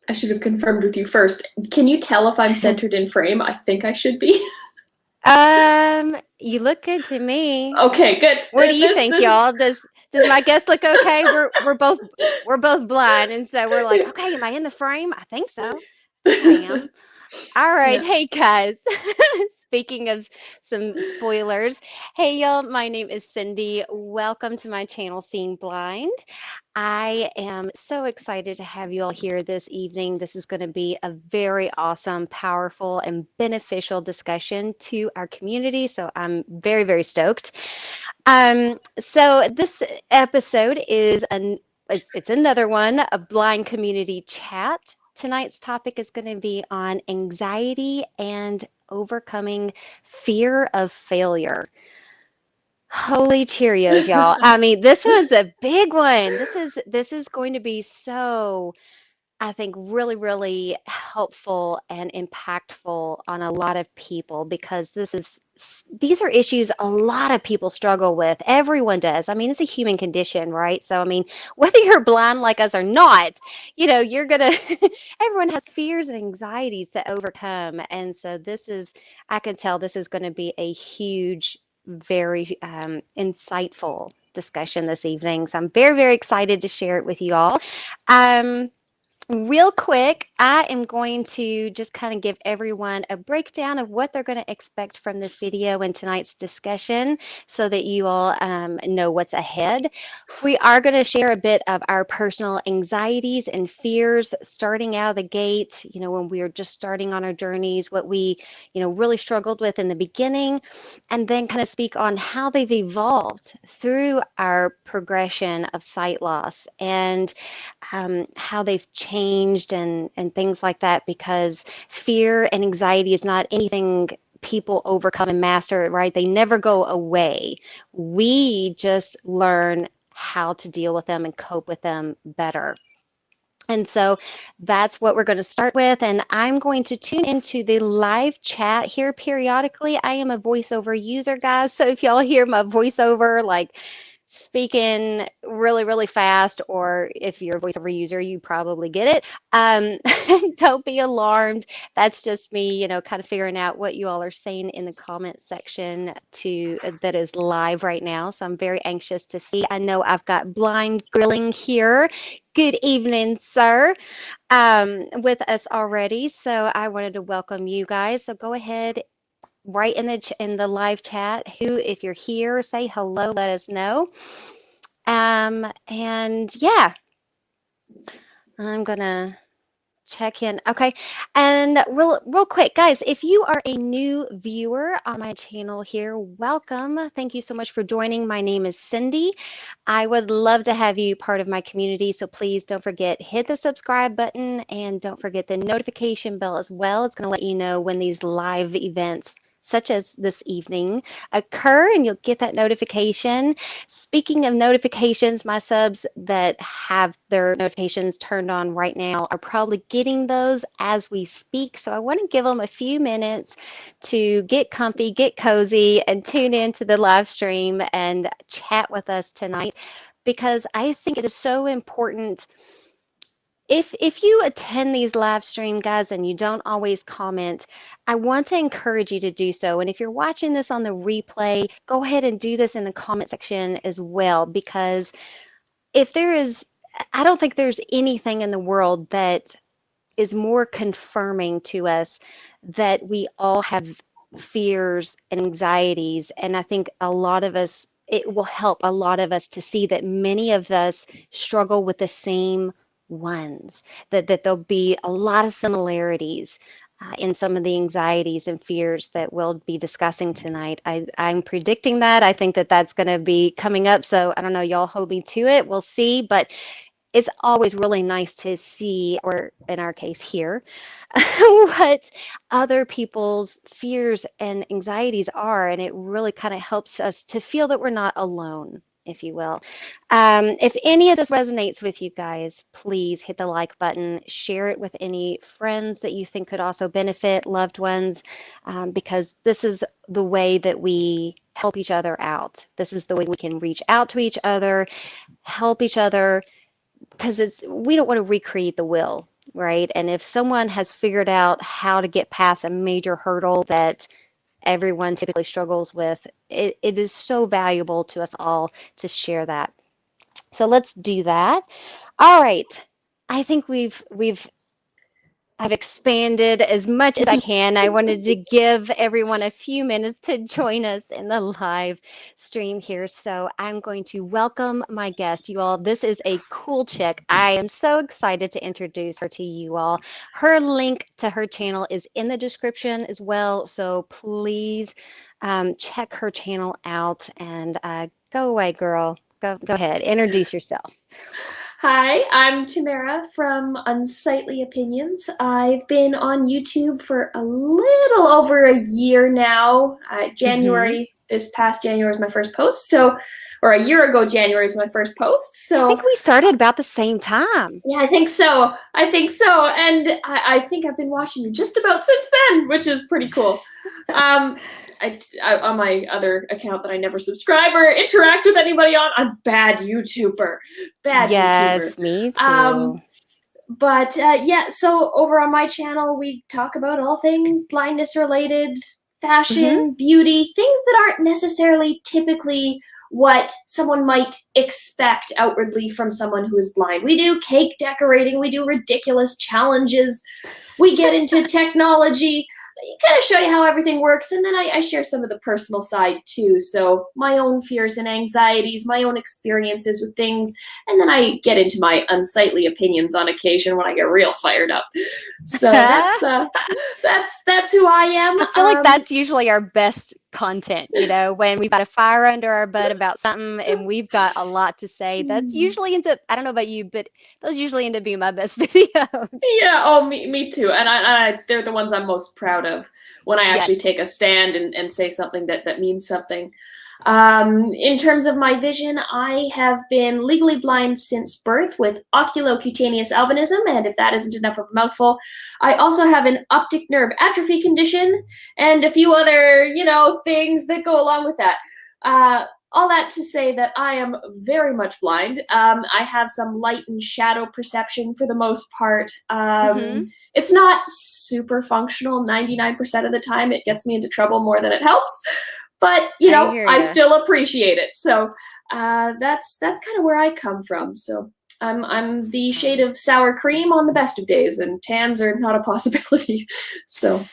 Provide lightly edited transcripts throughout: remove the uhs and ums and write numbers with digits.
I should have confirmed with you first. Can you tell if I'm centered in frame? I think I should be. You look good to me. Okay, good. What do you think, This. y'all? Does my guest look okay? We're both blind, and so we're like, okay, am I in the frame? I think so. I think I am. All right, Yeah. hey guys. Speaking of some spoilers, hey y'all, my name is Cindy. Welcome to my channel, Seeing Blind. I am so excited to have you all here this evening. This is going to be a very awesome, powerful, and beneficial discussion to our community. So I'm very, very stoked. So this episode is it's another one, a blind community chat. Tonight's topic is going to be on anxiety and overcoming fear of failure. Holy Cheerios, y'all. I mean, this one's a big one. This is going to be so, I think, really, really helpful and impactful on a lot of people because these are issues a lot of people struggle with. Everyone does. I mean, it's a human condition, right? So, I mean, whether you're blind like us or not, you're gonna, everyone has fears and anxieties to overcome. And so I can tell this is going to be a huge, very insightful discussion this evening. So I'm very, very excited to share it with you all. Um, Real quick, I am going to just kind of give everyone a breakdown of what they're going to expect from this video and tonight's discussion so that you all know what's ahead. We are going to share a bit of our personal anxieties and fears starting out of the gate, when we were just starting on our journeys, what we, really struggled with in the beginning, and then kind of speak on how they've evolved through our progression of sight loss and how they've changed and things like that because fear and anxiety is not anything people overcome and master, right? They never go away. We just learn how to deal with them and cope with them better. And so that's what we're going to start with. And I'm going to tune into the live chat here periodically. I am a voiceover user, guys. So if y'all hear my voiceover, like speaking really, really fast, or if you're a voiceover user, you probably get it. Don't be alarmed. That's just me, kind of figuring out what you all are saying in the comment section that is live right now. So I'm very anxious to see. I know I've got Blind Grilling here. Good evening, sir, with us already. So I wanted to welcome you guys. So go ahead, write in the live chat who, if you're here, say hello, let us know. And yeah, I'm gonna check in. Okay. And real quick, guys, if you are a new viewer on my channel here, welcome. Thank you so much for joining. My name is Cindy. I would love to have you part of my community. So please don't forget, hit the subscribe button and don't forget the notification bell as well. It's going to let you know when these live events such as this evening occur and you'll get that notification. Speaking of notifications, my subs that have their notifications turned on right now are probably getting those as we speak. So I want to give them a few minutes to get comfy, get cozy, and tune into the live stream and chat with us tonight because I think it is so important. If you attend these live stream, guys, and you don't always comment, I want to encourage you to do so. And if you're watching this on the replay, go ahead and do this in the comment section as well, because if there is, I don't think there's anything in the world that is more confirming to us that we all have fears and anxieties. And I think a lot of us, it will help a lot of us to see that many of us struggle with the same ones, that there'll be a lot of similarities in some of the anxieties and fears that we'll be discussing tonight. I'm predicting that. I think that that's going to be coming up. So I don't know, y'all hold me to it. We'll see. But it's always really nice to see, or in our case here, what other people's fears and anxieties are. And it really kind of helps us to feel that we're not alone, if you will. If any of this resonates with you guys, please hit the like button, share it with any friends that you think could also benefit, loved ones, because this is the way that we help each other out. This is the way we can reach out to each other, help each other, because we don't want to recreate the wheel, right? And if someone has figured out how to get past a major hurdle that everyone typically struggles with, it is so valuable to us all to share that. So let's do that. All right. I think I've expanded as much as I can. I wanted to give everyone a few minutes to join us in the live stream here. So I'm going to welcome my guest, you all. This is a cool chick. I am so excited to introduce her to you all. Her link to her channel is in the description as well. So please check her channel out and go away, girl. Go ahead. Introduce yourself. Hi, I'm Tamara from Unsightly Opinions. I've been on YouTube for a little over a year now. This past January was my first post, or a year ago January was my first post. I think we started about the same time. Yeah, I think so. And I think I've been watching you just about since then, which is pretty cool. On my other account that I never subscribe or interact with anybody on, I'm bad YouTuber. Yes, me too. So over on my channel, we talk about all things blindness related, fashion, beauty, things that aren't necessarily typically what someone might expect outwardly from someone who is blind. We do cake decorating, we do ridiculous challenges, we get into technology, kind of show you how everything works, and then I share some of the personal side too. So my own fears and anxieties, my own experiences with things, and then I get into my unsightly opinions on occasion when I get real fired up. So that's who I am. I feel like that's usually our best content, when we've got a fire under our butt about something and we've got a lot to say. That's usually ends up, I don't know about you, but those usually end up being my best videos. Yeah, me too. And they're the ones I'm most proud of when I actually take a stand and say something that means something. In terms of my vision, I have been legally blind since birth with oculocutaneous albinism, and if that isn't enough of a mouthful, I also have an optic nerve atrophy condition and a few other, things that go along with that. All that to say that I am very much blind. I have some light and shadow perception for the most part. It's not super functional 99% of the time. It gets me into trouble more than it helps. But, I still appreciate it. So that's kind of where I come from. So I'm the shade of sour cream on the best of days, and tans are not a possibility. So.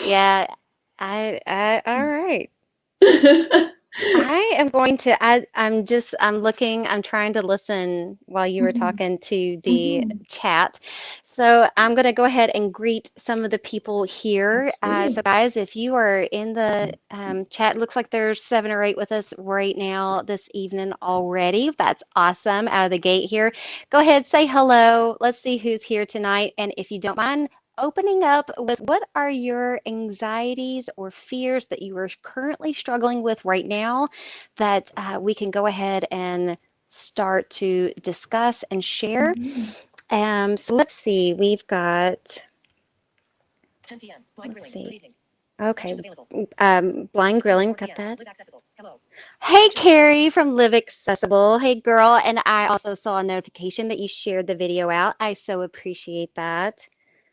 Yeah, all right. I am going to I'm trying to listen while you were talking to the chat. So I'm going to go ahead and greet some of the people here. So guys, if you are in the chat, looks like there's 7 or 8 with us right now this evening already. That's awesome out of the gate here. Go ahead, say hello. Let's see who's here tonight. And if you don't mind, opening up with what are your anxieties or fears that you are currently struggling with right now that we can go ahead and start to discuss and share. So let's see, we've got 10 p.m. Blind let's grilling. Good see. evening. Okay, blind grilling, got that. Hello. Hey, Carrie from Live Accessible. Hey, girl. And I also saw a notification that you shared the video out. I so appreciate that.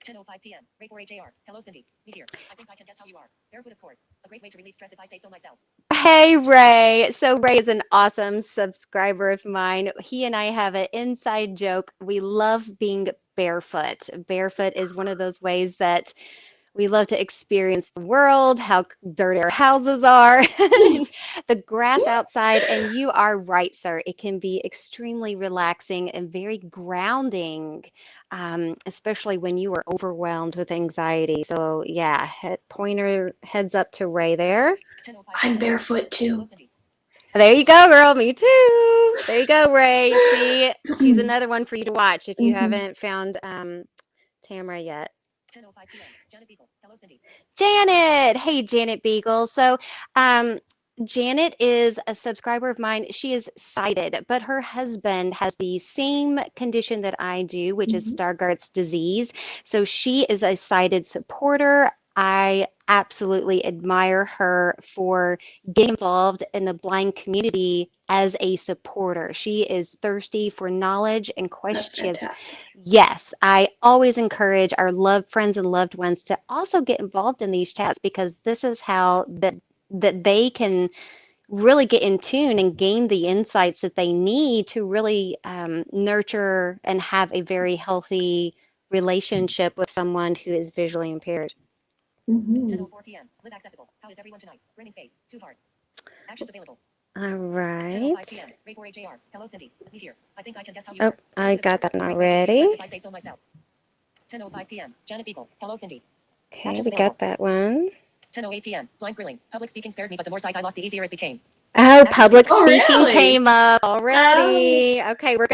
10:05 p.m. Ray for HAR. Hello, Cindy. Me here. I think I can guess how you are. Barefoot, of course. A great way to relieve stress if I say so myself. Hey, Ray. So Ray is an awesome subscriber of mine. He and I have an inside joke. We love being barefoot. Barefoot is one of those ways that we love to experience the world, how dirty our houses are, the grass outside. And you are right, sir. It can be extremely relaxing and very grounding, especially when you are overwhelmed with anxiety. So, yeah, pointer heads up to Ray there. I'm barefoot too. There you go, girl. Me too. There you go, Ray. See, she's another one for you to watch if you haven't found Tamara yet. 10:05 p.m. Janet Beagle. Hello, Cindy. Janet. Hey, Janet Beagle. So, Janet is a subscriber of mine. She is sighted, but her husband has the same condition that I do, which is Stargardt's disease. So she is a sighted supporter. I absolutely admire her for getting involved in the blind community as a supporter. She is thirsty for knowledge and That's questions. She has, fantastic. yes, I always encourage our loved friends and loved ones to also get involved in these chats because this is how that they can really get in tune and gain the insights that they need to really nurture and have a very healthy relationship with someone who is visually impaired. Mhm. 10:04 p.m. Live accessible. How is everyone tonight? Grinning face. 2 hearts. Actions available. All 10:05 right. p.m. Ray 4 AJR. Hello Cindy. Meet here. I think I can guess how you Oh, are. I Barefoot, of got course. that one A great way to relieve stress already. if I say so myself. 10:05 p.m. Janet Beagle. Hello Cindy. Okay, Actions we got available. that one. 10:08 p.m. Blind grilling. Public speaking scared me, but the more sight I lost, the easier it became. Oh, Actions public available. Oh, speaking really? came up Oh, already. Okay, we're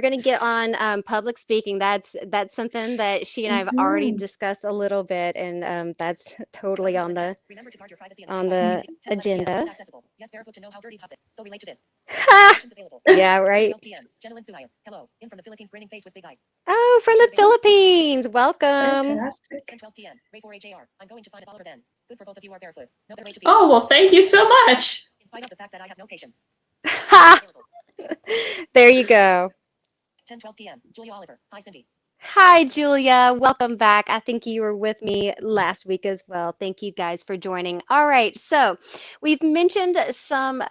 gonna get on public speaking. That's something that she and I have already mhm. discussed a little bit, and that's totally on the Remember to guard your privacy and on identify. the 10:11 p.m. agenda. Live accessible. Yes, barefoot to know how dirty puss is. So relate to this. Ha! Actions available. Yeah, right. 12 p.m. Jenilyn Suhayan. Hello. In from the Philippines, grinning face with big eyes. Oh, from Actions the available. Philippines. Welcome. Fantastic. 10:12 p.m. Ray 4 AJR. I'm going to find a follower then. Good for both of you are barefoot. No better way to be. Oh, well, thank you so much. In spite of the fact that I have no patience. Ha! Available. There you go. 10:12 p.m. Julia Oliver. Hi Cindy. Hi, Julia. Welcome back. I think you were with me last week as well. Thank you guys for joining. All right, so we've mentioned some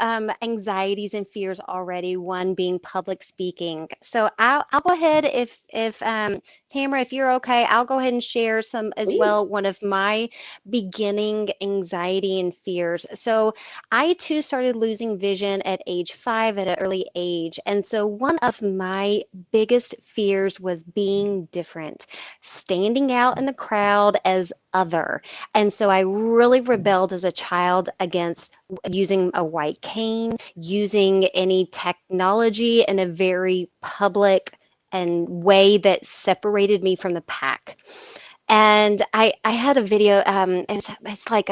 anxieties and fears already. One being public speaking. So I'll go ahead if Tamara, if you're okay, I'll go ahead and share some as well. Please. One of my beginning anxiety and fears. So I too started losing vision at age 5 at an early age, and so one of my biggest fears was being different, standing out in the crowd as other. And so I really rebelled as a child against using a white cane, using any technology in a very public and way that separated me from the pack. And I had a video, it's like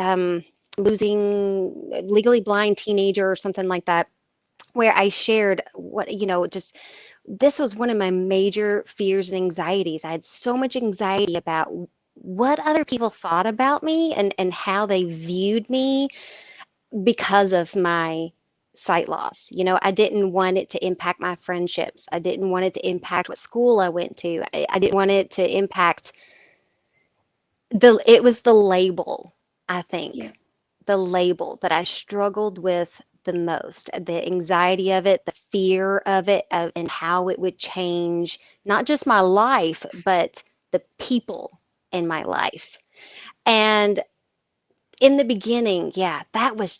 losing legally blind teenager or something like that, where I shared what, just this was one of my major fears and anxieties. I had so much anxiety about what other people thought about me and how they viewed me because of my sight loss. I didn't want it to impact my friendships. I didn't want it to impact what school I went to. I didn't want it to impact it was the label, I Yeah. think, the label that I struggled with the most, the anxiety of it, the fear of it, and how it would change not just my life, but the people in my life. And in the beginning, yeah, that was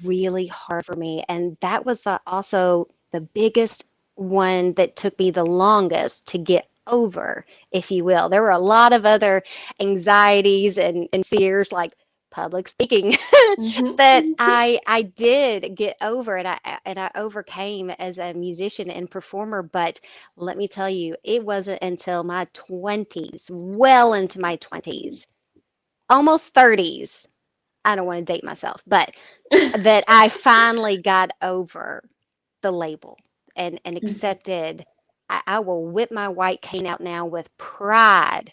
really hard for me. And that was also the biggest one that took me the longest to get over, if you will. There were a lot of other anxieties and fears like public speaking Mhm. that I did get over and I overcame as a musician and performer. But let me tell you, it wasn't until my 20s, well into my 20s, almost 30s. I don't want to date myself, but that I finally got over the label and accepted. I will whip my white cane out now with pride,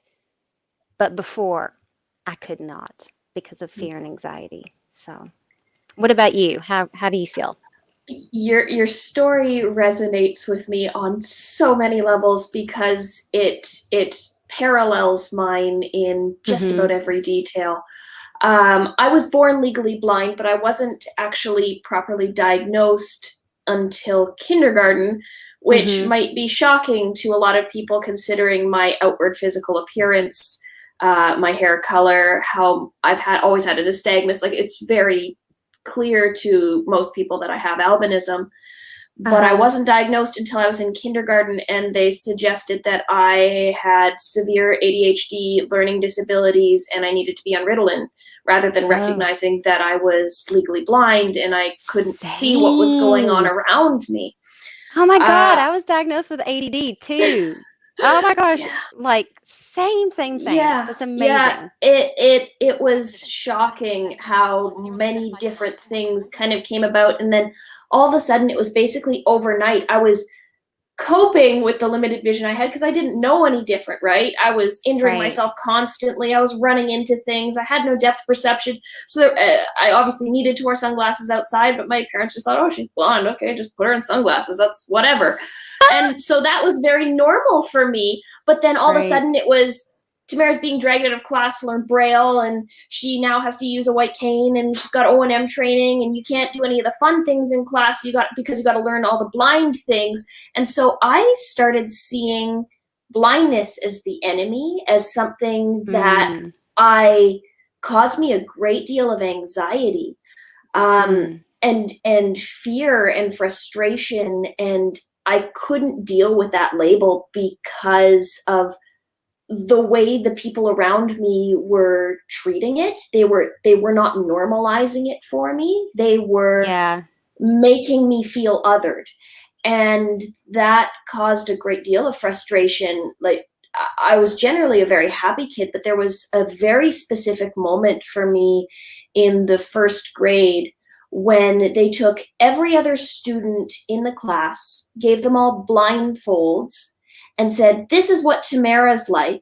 but before I could not because of fear and anxiety. So, what about you? How do you feel? Your story resonates with me on so many levels because it parallels mine in just Mm-hmm. about every detail. I was born legally blind, but I wasn't actually properly diagnosed until kindergarten, which Mm-hmm. might be shocking to a lot of people considering my outward physical appearance, my hair color, how always had a nystagmus. Like it's very clear to most people that I have albinism, but I Uh-huh. wasn't diagnosed until I was in kindergarten, and they suggested that I had severe ADHD, learning disabilities, and I needed to be on Ritalin, rather than Oh, recognizing that I was legally blind and I couldn't see what was going on same. around me. Oh my God, Uh, I was diagnosed with ADD too. Oh my gosh, yeah, like same, same, same. yeah, That's yeah. amazing. It Time was position. 16:36. shocking how 0 many to 75 different miles. things kind of came about, and then all of a sudden it was basically overnight. I was coping with the limited vision I had, because I didn't know any different, right? I was injuring Right. myself constantly. I was running into things. I had no depth perception. So I obviously needed to wear sunglasses outside, but my parents just thought, oh, she's blonde. Okay, just put her in sunglasses. That's whatever. And so that was very normal for me. But then all of a Right. sudden it was, Tamara's being dragged out of class to learn Braille, and she now has to use a white cane, and she's got O&M training, and you can't do any of the fun things in class because you got to learn all the blind things. And so I started seeing blindness as the enemy, as something that I caused me a great deal of anxiety, and fear and frustration, and I couldn't deal with that label because of the way the people around me were treating it. They were not normalizing it for me. They were making me feel othered. And that caused a great deal of frustration. Like, I was generally a very happy kid, but there was a very specific moment for me in the first grade when they took every other student in the class, gave them all blindfolds, and said, this is what Tamara's like.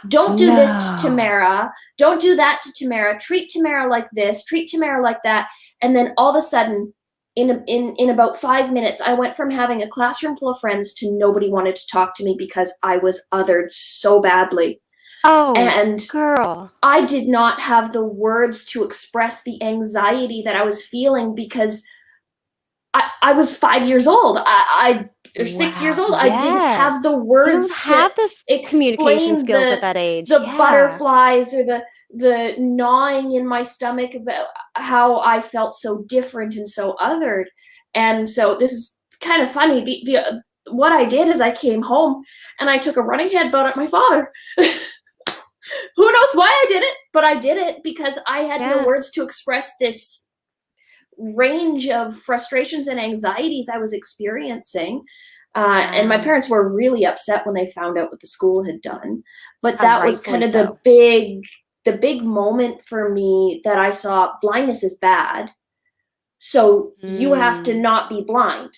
Don't do this to Tamara. Don't do that to Tamara. Treat Tamara like this. Treat Tamara like that. And then all of a sudden, in about 5 minutes, I went from having a classroom full of friends to nobody wanted to talk to me because I was othered so badly. Oh, and girl. I did not have the words to express the anxiety that I was feeling because I was 5 years old. Or 6 years old. I didn't have the words to have this communication skills at that age. The butterflies or the gnawing in my stomach about how I felt so different and so othered. And so this is kind of funny. The what I did is I came home and I took a running headbutt at my father. Who knows why I did it, but I did it because I had no words to express this range of frustrations and anxieties I was experiencing. And my parents were really upset when they found out what the school had done. But that was kind of the big moment for me that I saw blindness is bad. So you have to not be blind.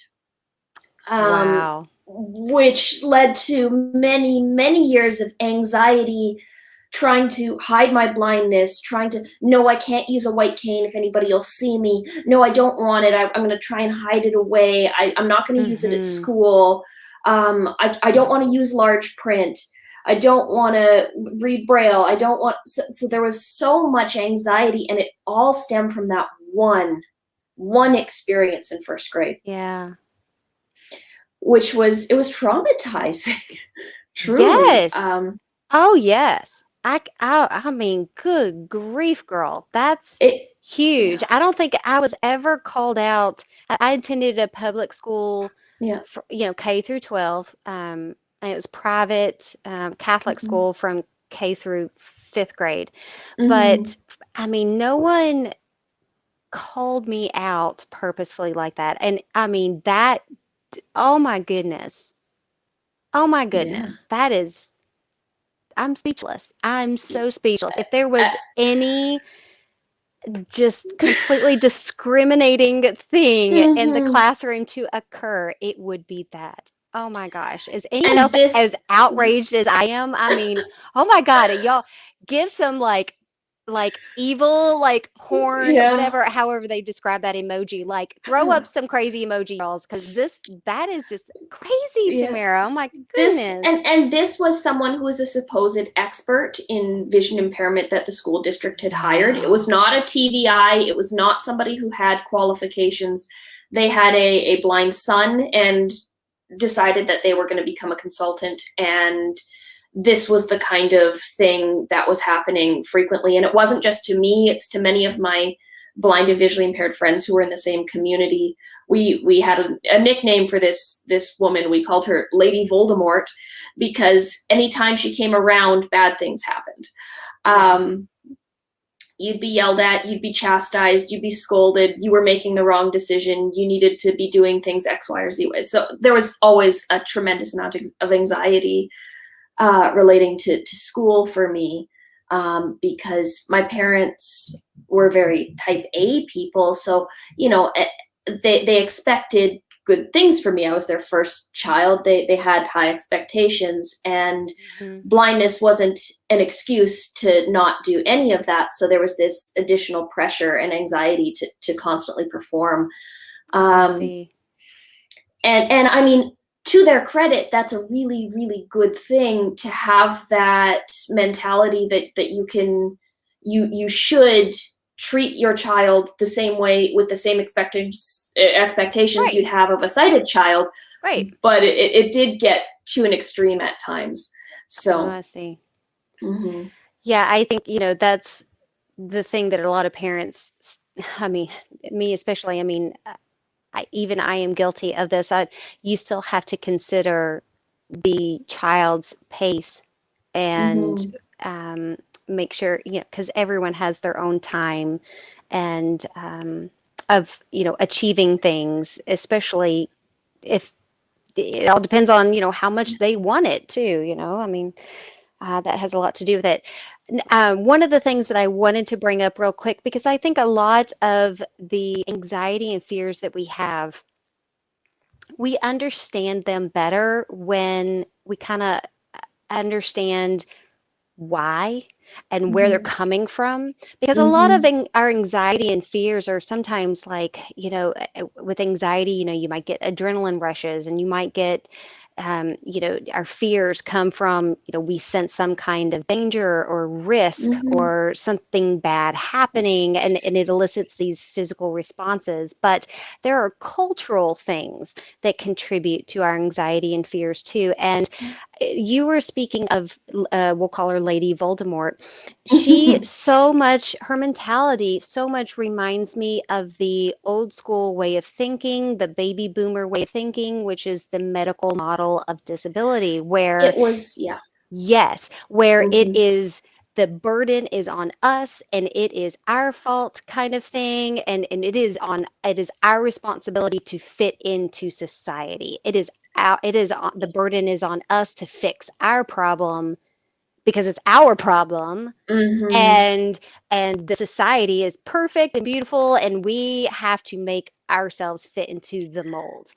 Which led to many, many years of anxiety, trying to hide my blindness, no, I can't use a white cane if anybody will see me. No, I don't want it. I'm going to try and hide it away. I'm not going to use it at school. I don't want to use large print. I don't want to read Braille. I don't want, so there was so much anxiety, and it all stemmed from that one experience in first grade. Yeah. Which was, it was traumatizing. Truly. Yes. Oh, yes. I mean, good grief, girl. That's huge. I don't think I was ever called out. I attended a public school, for, K through 12. And it was private Catholic school from K through 5th grade. But I mean, no one called me out purposefully like that. And I mean, that, oh my goodness. Oh my goodness. That is, I'm speechless. I'm so speechless. If there was any just completely discriminating thing in the classroom to occur, it would be that. Oh my gosh. Is anyone else as outraged as I am? I mean, oh my God, y'all give some like evil, like horn, whatever, however they describe that emoji, like throw up some crazy emoji, y'all, because that is just crazy, Tamara. Oh my goodness. And this was someone who was a supposed expert in vision impairment that the school district had hired. It was not a TVI. It was not somebody who had qualifications. They had a blind son and decided that they were going to become a consultant, and this was the kind of thing that was happening frequently. And it wasn't just to me, it's to many of my blind and visually impaired friends who were in the same community. We had a nickname for this woman. We called her Lady Voldemort, because anytime she came around, bad things happened. You'd be yelled at, you'd be chastised, you'd be scolded, you were making the wrong decision, you needed to be doing things X, Y, or Z ways. So there was always a tremendous amount of anxiety relating to school for me, because my parents were very type A people. So, they expected good things for me. I was their first child. They had high expectations, and Mhm. blindness wasn't an excuse to not do any of that. So there was this additional pressure and anxiety to constantly perform. I Um, see. and I mean, to their credit, that's a really, really good thing to have that mentality that you should treat your child the same way, with the same expectations you'd Right. have of a sighted child. Right. But it did get to an extreme at times. Oh, So I see. mhm. Yeah, I think, that's the thing that a lot of parents, I mean, me especially, I mean, I am guilty of this. You still have to consider the child's pace and Mhm. um, make sure, because everyone has their own time and of, achieving things, especially if it all depends on, how much they want it too, I mean, that has a lot to do with it. One of the things that I wanted to bring up real quick, because I think a lot of the anxiety and fears that we have, we understand them better when we kind of understand why and where they're Mhm. coming from. Because a lot of Mhm. our anxiety and fears are sometimes like, with anxiety, you might get adrenaline rushes and you might get, our fears come from, we sense some kind of danger or risk Mhm. or something bad happening, and it elicits these physical responses. But there are cultural things that contribute to our anxiety and fears too. And you were speaking of, we'll call her Lady Voldemort. She so much, her mentality so much reminds me of the old school way of thinking, the baby boomer way of thinking, which is the medical model of disability, where, It was, yeah. yes, where it Mhm. is the burden is on us and it is our fault kind of thing, and it is our responsibility to fit into society. The burden is on us to fix our problem because it's our problem, Mhm. and the society is perfect and beautiful and we have to make ourselves fit into the mold.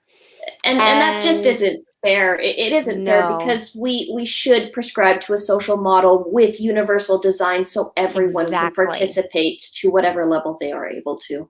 And that just And isn't fair. It isn't fair no, because we should prescribe to a social model with universal design so everyone can exactly. participate to whatever level they are able to.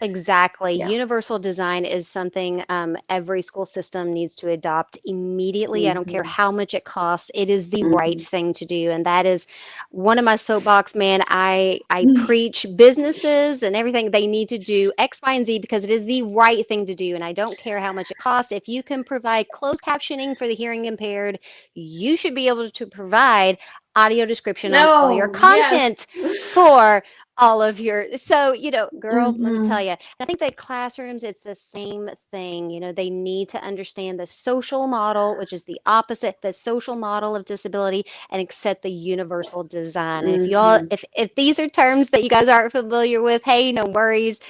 Exactly. Yeah. Universal design is something every school system needs to adopt immediately. I don't care Mhm. how much it costs. It is the right Mhm. thing to do, and that is one of my soapbox. Man, I preach businesses and everything. They need to do X, Y, and Z because it is the right thing to do, and I don't care how much it costs. If you can provide closed captioning for the hearing impaired, you should be able to provide audio description on all your No, yes. content for all of your, so girl, let me tell Mhm. you, I think that classrooms, it's the same thing. They need to understand the social model, which is the opposite, the social model of disability, and accept the universal design. And Mhm. if these are terms that you guys aren't familiar with, hey, no worries,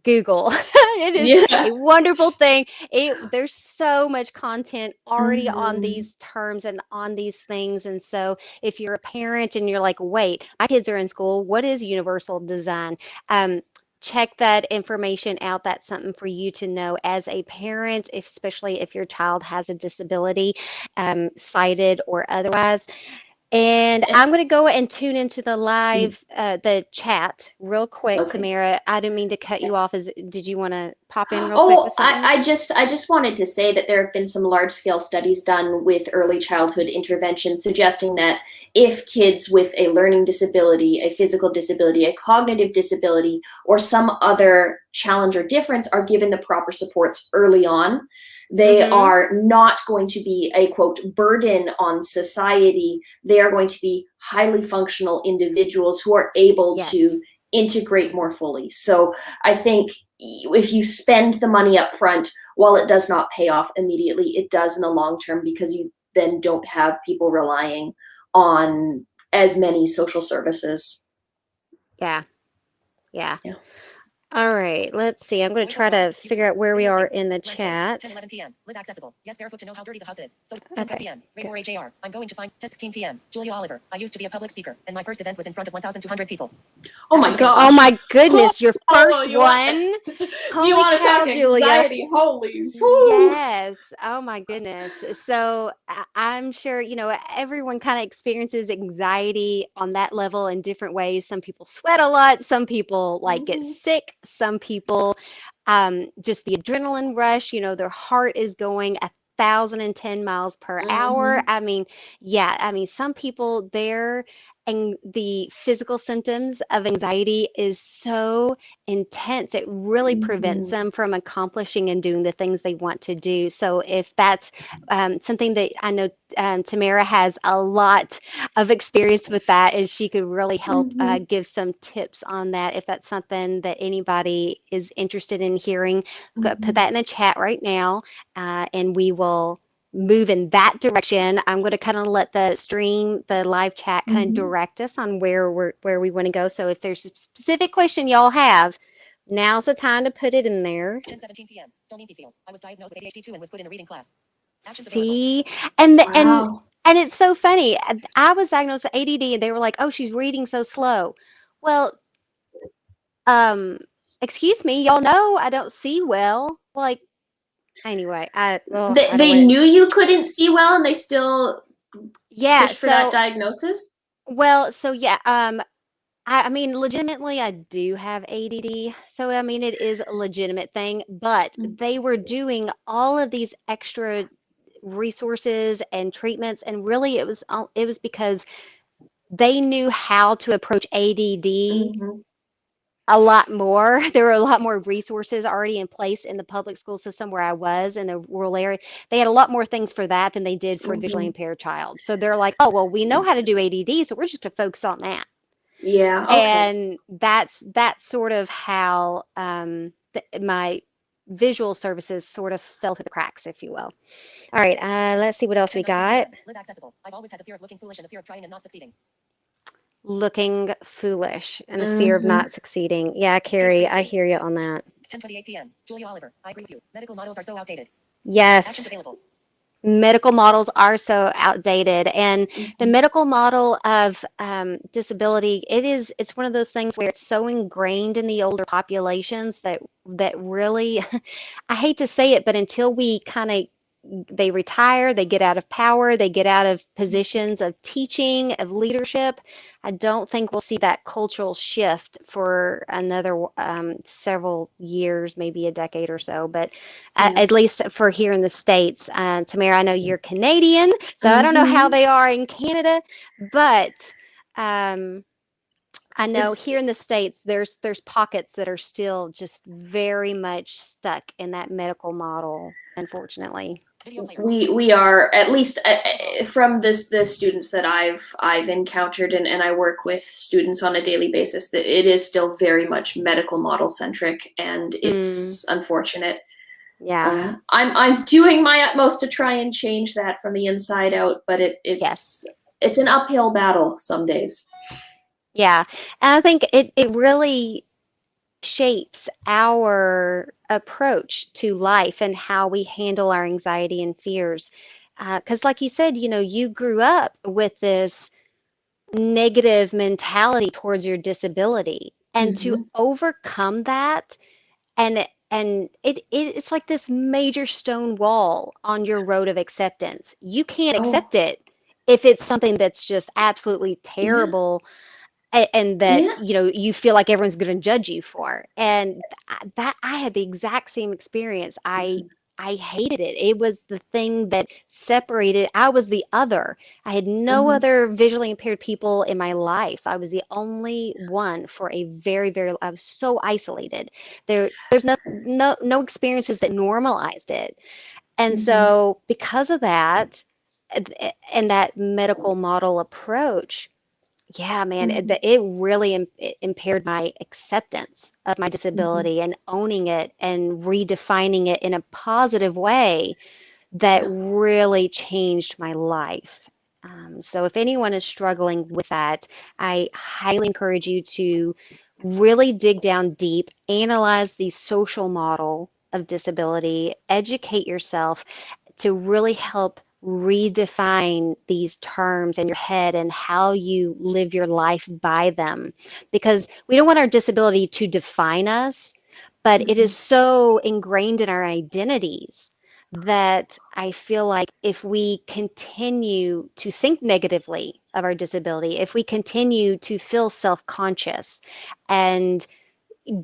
Google. It is Yeah. a wonderful thing. There's so much content already on Mhm. these terms and on these things. And so if you're a parent and you're like, wait, my kids are in school, what is universal design? Check that information out. That's something for you to know as a parent, especially if your child has a disability, sighted or otherwise. And And I'm going to go and tune into the chat real quick, okay. Tamara. I didn't mean to cut you off. Did you want to pop in real quick Oh, with something? I just wanted to say that there have been some large scale studies done with early childhood intervention suggesting that if kids with a learning disability, a physical disability, a cognitive disability, or some other challenge or difference are given the proper supports early on, they Mm-hmm. are not going to be a quote burden on society. They are going to be highly functional individuals who are able Yes. to integrate more fully. So I think if you spend the money up front, while it does not pay off immediately, it does in the long term because you then don't have people relying on as many social services. Yeah. Yeah. Yeah. All right, let's see. I'm going to try to figure out where we are in the chat. 10:11 p.m. Lib accessible. Yes, barefoot to know how dirty the house is. So 10:30 Okay, p.m. Grade good. 4 AJR. I'm going to find 10:16 p.m. Julia Oliver. I used to be a public speaker, and my first event was in front of 1,200 people. Oh my Actions available. Oh gosh. my goodness, your Oh, first you want one. you Holy want to talk cow, Julia. anxiety? Holy whoo. Yes. Oh my goodness. So I'm sure, everyone kind of experiences anxiety on that level in different ways. Some people sweat a lot, some people like get Mhm. sick, some people just the adrenaline rush, their heart is going 1,010 miles per hour. Mhm. I mean, yeah, I mean, some people there and the physical symptoms of anxiety is so intense. It really prevents Mhm. them from accomplishing and doing the things they want to do. So if that's something that I know Tamara has a lot of experience with that, and she could really help Mhm. give some tips on that. If that's something that anybody is interested in hearing, put Mhm. that in the chat right now, and we will move in that direction. I'm going to kind of let the stream, the live chat, kind of Mhm. direct us on where we want to go. So if there's a specific question y'all have, now's the time to put it in there. 10:17 p.m. Stoney Field. I was diagnosed with ADHD too and was put in a reading class. Actions available. See, and the, Wow. and it's so funny. I was diagnosed with ADD, and they were like, "Oh, she's reading so slow." Well, um, excuse me, y'all know I don't see well. Like, anyway, They I don't they want to. knew you couldn't see well, and they still Yeah. pushed for that So, diagnosis. so yeah. I mean, legitimately, I do have ADD. So, I mean, it is a legitimate thing, but they were doing all of these extra resources and treatments, and really it was because they knew how to approach ADD Mhm. a lot more. There were a lot more resources already in place in the public school system where I was in the rural area. They had a lot more things for that than they did for a visually Mhm. impaired child. So they're like, oh, well, we know how to do ADD, so we're just going to focus on that. Yeah. Okay. And that's sort of how my visual services sort of fell through the cracks, if you will. All right, let's see what else we 10:19 got. p.m. Lib accessible. I've always had the fear of looking foolish and the fear of trying and not succeeding. Looking foolish and the fear of Mhm. not succeeding. Yeah, Page Carrie, I 33. hear you on that. 10:28 p.m. Julia Oliver. I agree with you. Medical models are so outdated. Actions Yes, available. medical models are so outdated, and the Mhm. medical model of disability, it's one of those things where it's so ingrained in the older populations that really I hate to say it, but until we kind of they retire, they get out of power, they get out of positions of teaching, of leadership. I don't think we'll see that cultural shift for another several years, maybe a decade or so. But Yeah. at least for here in the States, Tamara, I know you're Canadian, so I don't know how Mhm. they are in Canada, but um, I know It's here in the States, there's pockets that are still just very much stuck in that medical model, unfortunately. Video player. we are, at least Overall. from the students that I've encountered, and I work with students on a daily basis, that it is still very much medical model centric, and Mm, it's unfortunate. yeah. I'm doing my utmost to try and change that from the inside out, but Yes. it's an uphill battle some days. Yeah. And I think it really shapes our approach to life and how we handle our anxiety and fears. Because, like you said, you grew up with this negative mentality towards your disability. And to Hmm. overcome that, it's like this major stone wall on your road of acceptance. You can't Oh, accept it if it's something that's just absolutely yeah, terrible and that yeah. you feel like everyone's going to judge you for. And that I had the exact same experience. I hated it. It was the thing that separated. I was the other. I had no Hmm. other visually impaired people in my life. I was the only one for a very, very, I was so isolated. There's no experiences that normalized it. And Hmm. so because of that, and that medical model approach, yeah, man, Hmm. it really it impaired my acceptance of my Hmm. disability and owning it and redefining it in a positive way that Yeah. really changed my life. So if anyone is struggling with that, I highly encourage you to really dig down deep, analyze the social model of disability, educate yourself to really help redefine these terms in your head and how you live your life by them. Because we don't want our disability to define us, but it is Mhm. so ingrained in our identities that I feel like if we continue to think negatively of our disability, if we continue to feel self conscious and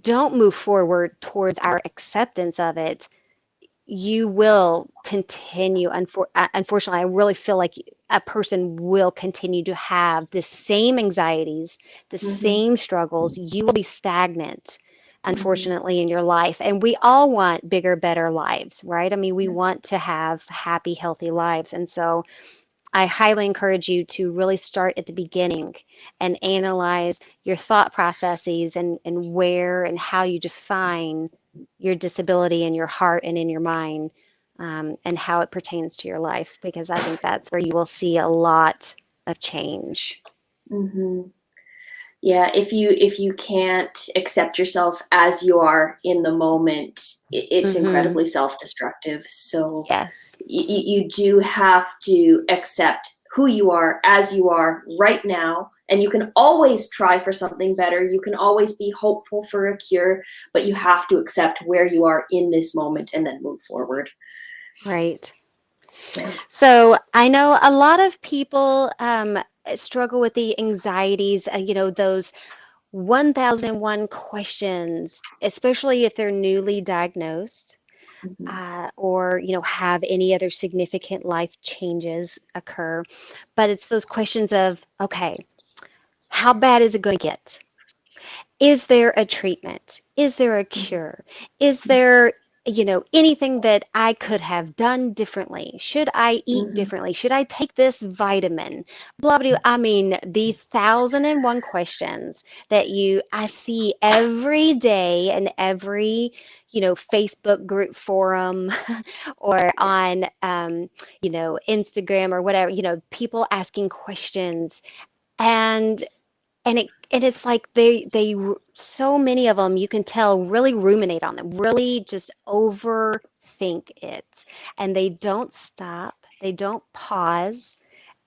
don't move forward towards our acceptance of it, you will continue. Unfortunately, I really feel like a person will continue to have the same anxieties, the Mhm. same struggles. You will be stagnant, Mhm. unfortunately, in your life. And we all want bigger, better lives, right? I mean, we Yeah. want to have happy, healthy lives. And so I highly encourage you to really start at the beginning and analyze your thought processes and where and how you define your disability in your heart and in your mind, and how it pertains to your life, because I think that's where you will see a lot of change. Mhm. Yeah, if you can't accept yourself as you are in the moment, it's Hmm. incredibly self-destructive. So Yes. you do have to accept who you are as you are right now, and you can always try for something better. You can always be hopeful for a cure, but you have to accept where you are in this moment and then move forward. Right. Yeah. So I know a lot of people struggle with the anxieties, those 1001 questions, especially if they're newly diagnosed, Mhm. or have any other significant life changes occur. But it's those questions of, okay, how bad is it going to get? Is there a treatment? Is there a Mhm. cure? Is there, anything that I could have done differently? Should I eat Mhm. differently? Should I take this vitamin? Blah, blah, blah. I mean, the 1001 questions that I see every day in every, Facebook group forum or Yeah. on, Instagram or whatever, people asking questions. And it's like so many of them, you can tell, really ruminate on them, really just overthink it, and they don't stop, they don't pause,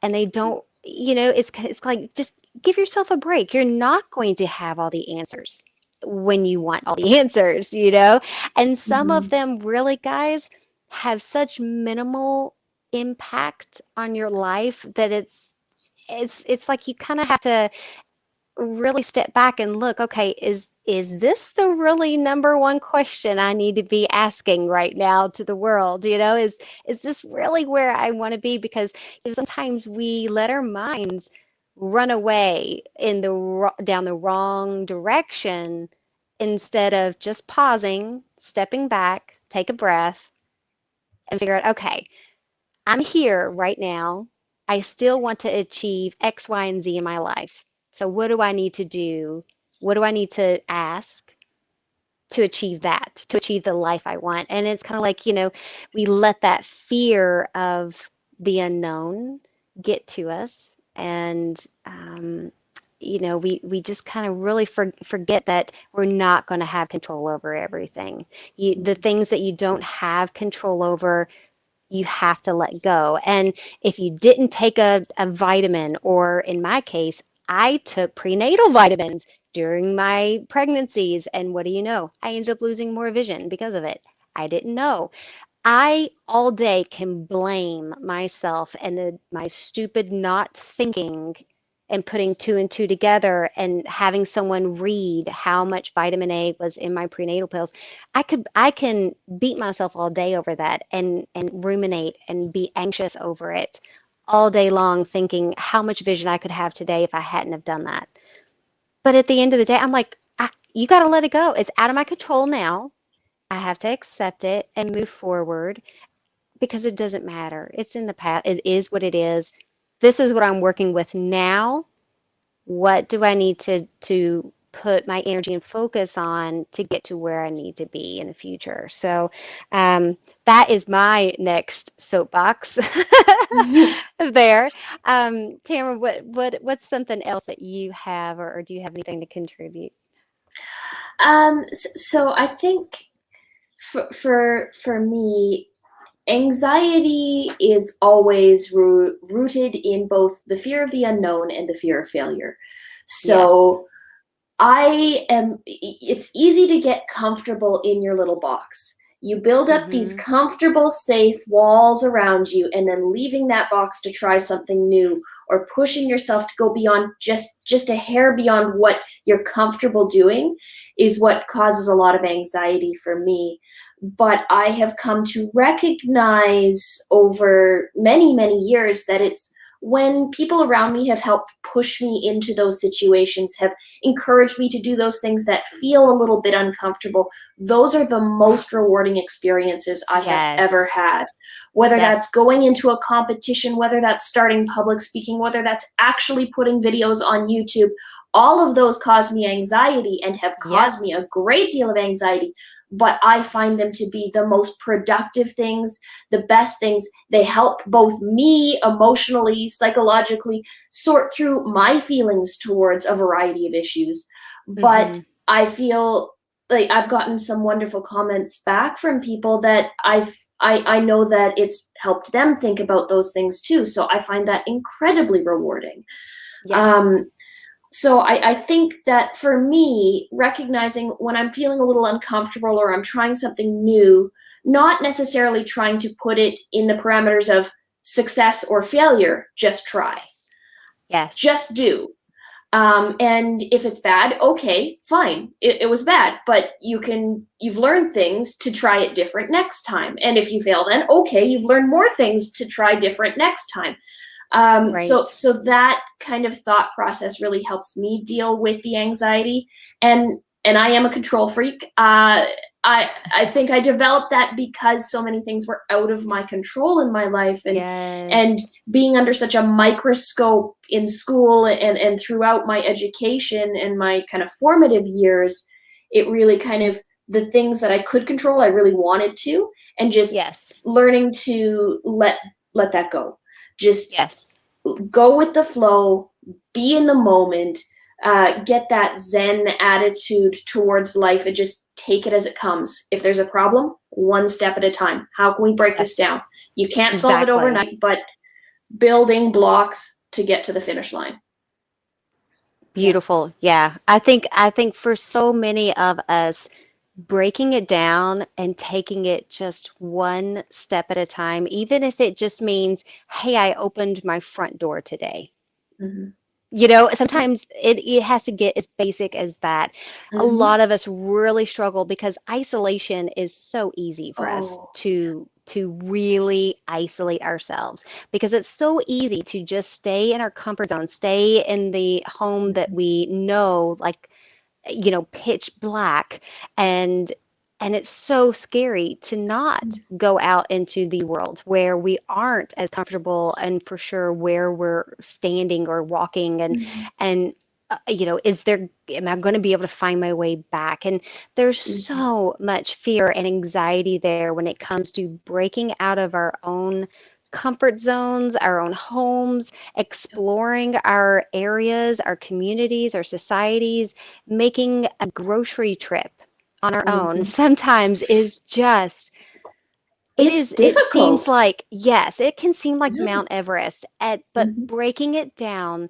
and they don't, it's like, just give yourself a break. You're not going to have all the answers when you want all the answers. And some of Mhm. them, really, guys, have such minimal impact on your life that it's like you kind of have to really step back and look, okay, is this the really number one question I need to be asking right now to the world? Is this really where I want to be? Because sometimes we let our minds run away in down the wrong direction, instead of just pausing, stepping back, take a breath, and figure out, okay, I'm here right now. I still want to achieve X, Y, and Z in my life. So, what do I need to do? What do I need to ask to achieve that, to achieve the life I want? And it's kind of like, we let that fear of the unknown get to us. And, we just kind of really forget that we're not going to have control over everything. The Mhm. things that you don't have control over, you have to let go. And if you didn't take a vitamin, or in my case, I took prenatal vitamins during my pregnancies, and what do you know? I ended up losing more vision because of it. I didn't know. I all day can blame myself and my stupid not thinking and putting two and two together and having someone read how much vitamin A was in my prenatal pills. I can beat myself all day over that and ruminate and be anxious over it all day long, thinking how much vision I could have today if I hadn't have done that. But at the end of the day, I'm like, you got to let it go. It's out of my control now. I have to accept it and move forward, because it doesn't matter. It's in the past. It is what it is. This is what I'm working with now. What do I need to put my energy and focus on to get to where I need to be in the future? So, that is my next soapbox there. Tamara, what's something else that you have, or do you have anything to contribute? So I think for me, anxiety is always rooted in both the fear of the unknown and the fear of failure. Yes. So it's easy to get comfortable in your little box. You build up these Mm-hmm. comfortable, safe walls around you, and then leaving that box to try something new or pushing yourself to go beyond just a hair beyond what you're comfortable doing is what causes a lot of anxiety for me. But I have come to recognize over many, many years that it's when people around me have helped push me into those situations, have encouraged me to do those things that feel a little bit uncomfortable, those are the most rewarding experiences I have ever Yes. had. Whether that's Yes. going into a competition, whether that's starting public speaking, whether that's actually putting videos on YouTube, all of those cause me anxiety and have Yep. caused me a great deal of anxiety. But I find them to be the most productive things, the best things. They help both me emotionally, psychologically, sort through my feelings towards a variety of issues. But Mm-hmm. I feel like I've gotten some wonderful comments back from people that I know that it's helped them think about those things too. So I find that incredibly rewarding. Yes. Um, so I think that for me, recognizing when I'm feeling a little uncomfortable or I'm trying something new, not necessarily trying to put it in the parameters of success or failure, just try, Yes. Yes. just do. And if it's bad, okay, fine. It was bad, but you've learned things to try it different next time. And if you fail, then okay, you've learned more things to try different next time. So Right. so that kind of thought process really helps me deal with the anxiety. And I am a control freak. I think I developed that because so many things were out of my control in my life, and Yes. being under such a microscope in school and throughout my education and my kind of formative years, it really kind of the things that I could control, I really wanted to, and just Yes. learning to let that go. Just Yes. go with the flow, be in the moment, get that Zen attitude towards life and just take it as it comes. If there's a problem, one step at a time. How can we break this Yes. down? You can't solve it Exactly. overnight, but building blocks to get to the finish line. Yeah. Beautiful. Yeah. I think for so many of us, breaking it down and taking it just one step at a time, even if it just means, hey, I opened my front door today. Mm-hmm. Sometimes it has to get as basic as that. A Mm-hmm. lot of us really struggle because isolation is so easy for us Oh. to really isolate ourselves because it's so easy to just stay in our comfort zone, stay in the home that Mm-hmm. we know, like pitch black, and it's so scary to not go out into the world where we aren't as comfortable and for sure where we're standing or walking, Mm-hmm. and is there am I going to be able to find my way back? And there's Mm-hmm. so much fear and anxiety there when it comes to breaking out of our own comfort zones, our own homes, exploring our areas, our communities, our societies. Making a grocery trip on our own Mm-hmm. sometimes is just It's it seems difficult. like, yes, it can seem like Yeah. Mount Everest, but Mm-hmm. breaking it down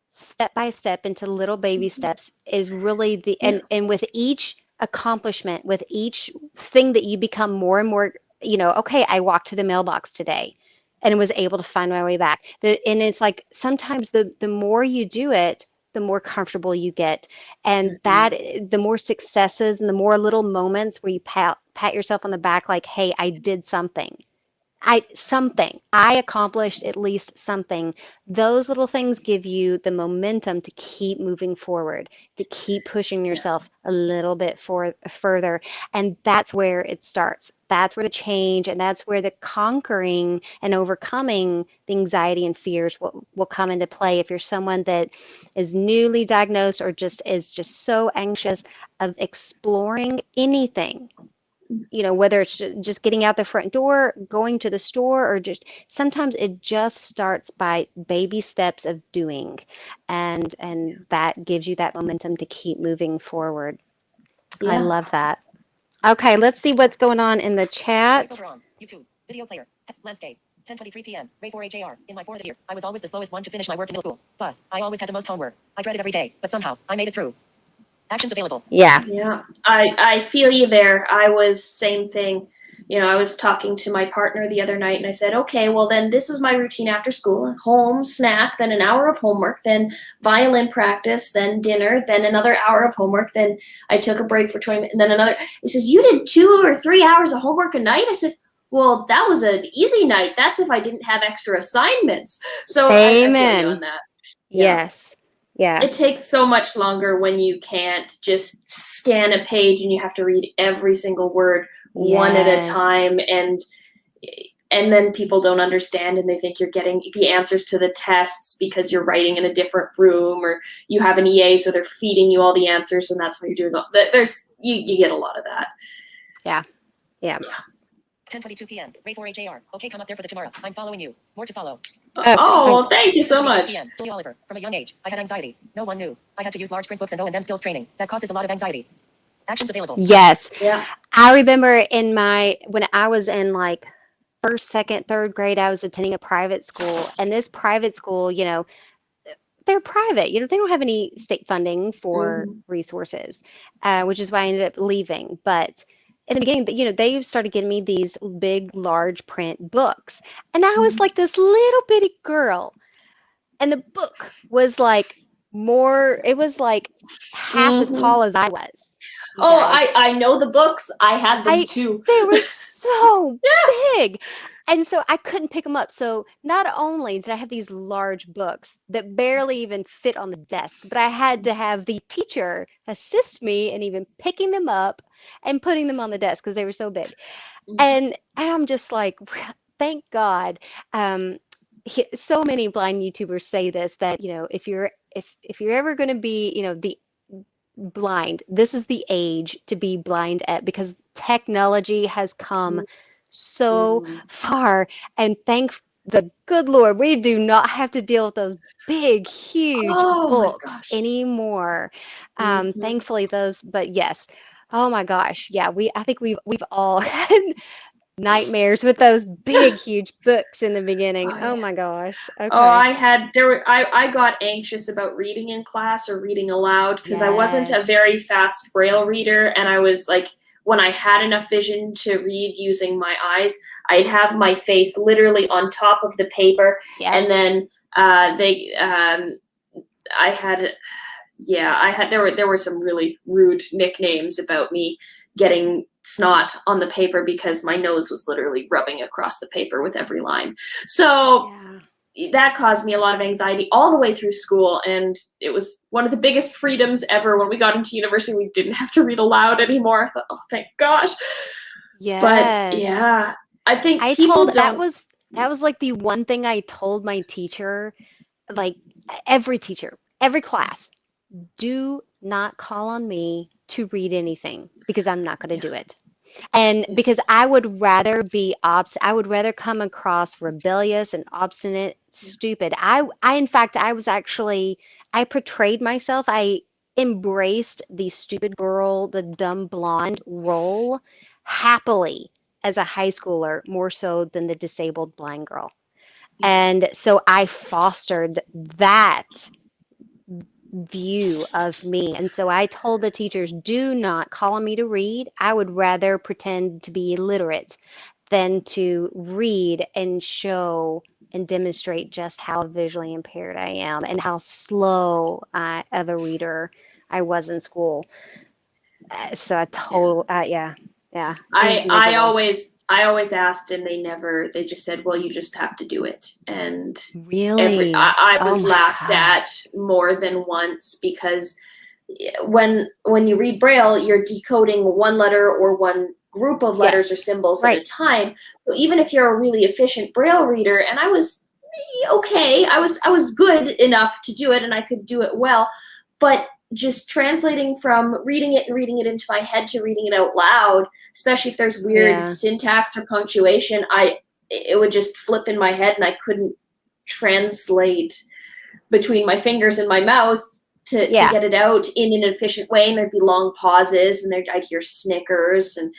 step by step into little baby steps is really the Yeah. and with each accomplishment, with each thing that you become more and more, okay, I walked to the mailbox today and was able to find my way back. And it's like sometimes the more you do it, the more comfortable you get. And Mm-hmm. the more successes and the more little moments where you pat yourself on the back like, hey, I did something. I accomplished at least something. Those little things give you the momentum to keep moving forward, to keep pushing Yeah. yourself a little bit further. And that's where it starts. That's where the change and that's where the conquering and overcoming the anxiety and fears will come into play. If you're someone that is newly diagnosed or just so anxious of exploring anything, whether it's just getting out the front door, going to the store, or just sometimes it just starts by baby steps of doing. And that gives you that momentum to keep moving forward. I Yeah. love that. Okay, let's see what's going on in the chat. Voiceover on. YouTube. Video player. Landscape. 10:23 p.m. Ray 4HAR. In my formative years, I was always the slowest one to finish my work in middle school. Plus, I always had the most homework. I dreaded every day, but somehow, I made it through. Actions available. Yeah. Yeah, I feel you there. I was same thing. You know, I was talking to my partner the other night and I said, okay, well then this is my routine after school. Home, snack, then an hour of homework, then violin practice, then dinner, then another hour of homework, then I took a break for 20 minutes, and then another. He says, you did 2 or 3 hours of homework a night? I said, well, that was an easy night. That's if I didn't have extra assignments. So I feel you on Amen. that. Yeah. Yes. Yeah. It takes so much longer when you can't just scan a page and you have to read every single word one at a Yes. time, and then people don't understand and they think you're getting the answers to the tests because you're writing in a different room, or you have an EA so they're feeding you all the answers and that's what you're doing. There's you get a lot of that. Yeah. Yeah. 10:22 p.m. Ray 4HAR. Okay, come up there for the Tamara. I'm following you. More to follow. Oh, well, thank you so 10:26 much. p.m. Julie Oliver. From a young age, I had anxiety. No one knew. I had to use large print books and O&M skills training. That causes a lot of anxiety. Actions available. Yes. Yeah. I remember when I was in like first, second, third grade, I was attending a private school, and this private school, you know, they're private. You know, they don't have any state funding for Mhm. resources, which is why I ended up leaving. But in the beginning, you know, they started getting me these big, large print books, and I was Mhm. like this little bitty girl, and the book was like more. It was like half as Mhm. tall as I was. You Oh, guys. I know the books. I had them I too. They were so Yeah. big. And so I couldn't pick them up. So not only did I have these large books that barely even fit on the desk, but I had to have the teacher assist me in even picking them up and putting them on the desk because they were so big. And I'm just like, thank God. Um, so many blind YouTubers say this, that, you know, if you're ever going to be, you know, the blind. This is the age to be blind at, because technology has come so Mhm. far, and thank the good Lord, we do not have to deal with those big, huge Oh my books gosh. anymore. Mhm. Thankfully, those. But yes, oh my gosh, yeah, I think we've all had nightmares with those big, huge books in the beginning. Oh Oh yeah. my gosh. Oh, Okay. I got anxious about reading in class or reading aloud because I wasn't a Yes. very fast braille reader, and I was like, when I had enough vision to read using my eyes, I'd have my face literally on top of the paper, Yep. and then I had there were some really rude nicknames about me getting snot on the paper because my nose was literally rubbing across the paper with every line. So Yeah. that caused me a lot of anxiety all the way through school, and it was one of the biggest freedoms ever. When we got into university, we didn't have to read aloud anymore. I thought, oh, thank gosh. But Yes. yeah, I think I people told don't. that was like the one thing I told my teacher, like every teacher, every class, do not call on me to read anything because I'm not going to Yeah, do it. And yeah. because I would rather be I would rather come across rebellious and obstinate, stupid. I in fact, I was actually, I portrayed myself. I embraced the stupid girl, the dumb blonde role happily as a high schooler, more so than the disabled blind girl. Yeah. And so I fostered that view of me. And so I told the teachers, do not call on me to read. I would rather pretend to be illiterate than to read and show and demonstrate just how visually impaired I am and how slow of a reader I was in school. So I Yeah. told, yeah, yeah, it was I miserable. always asked, and they just said, well, you just have to do it. And Really? I Oh was my laughed at gosh. more than once because when you read braille, you're decoding one letter or one group of letters or Yes. symbols at a Right. time. So even if you're a really efficient braille reader, and I was okay, I was good enough to do it and I could do it well, but just translating from reading it and reading it into my head to reading it out loud, especially if there's weird Yeah. syntax or punctuation, it would just flip in my head and I couldn't translate between my fingers and my mouth to get it out in an efficient way, and there'd be long pauses, and I'd hear snickers, and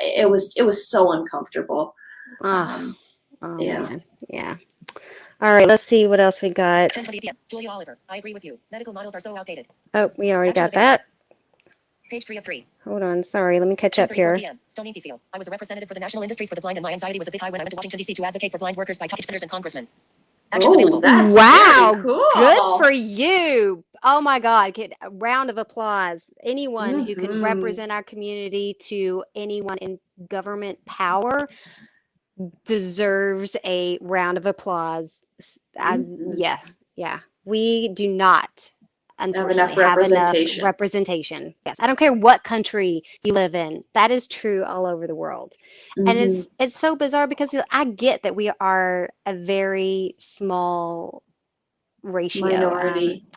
it was so uncomfortable. Oh, Yeah. man. Yeah. All right, let's see what else we got. 10:20 p.m. Julia Oliver. I agree with you. Medical models are so outdated. Oh, we already Actions got that. Page 3 of 3. Hold on. Sorry. Let me catch up 10:34 here. p.m. Stoney Field. I was a representative for the National Industries for the Blind, and my anxiety was a bit high when I went to Washington, D.C. to advocate for blind workers by top senators and congressmen. Actions available. That's Wow. very cool. Good for you. Oh my God. Get a round of applause. Anyone who can represent our community to anyone in government power deserves a round of applause. Yeah. We do not, unfortunately, have enough representation. Yes. I don't care what country you live in. That is true all over the world. And it's so bizarre because I get that we are a very small ratio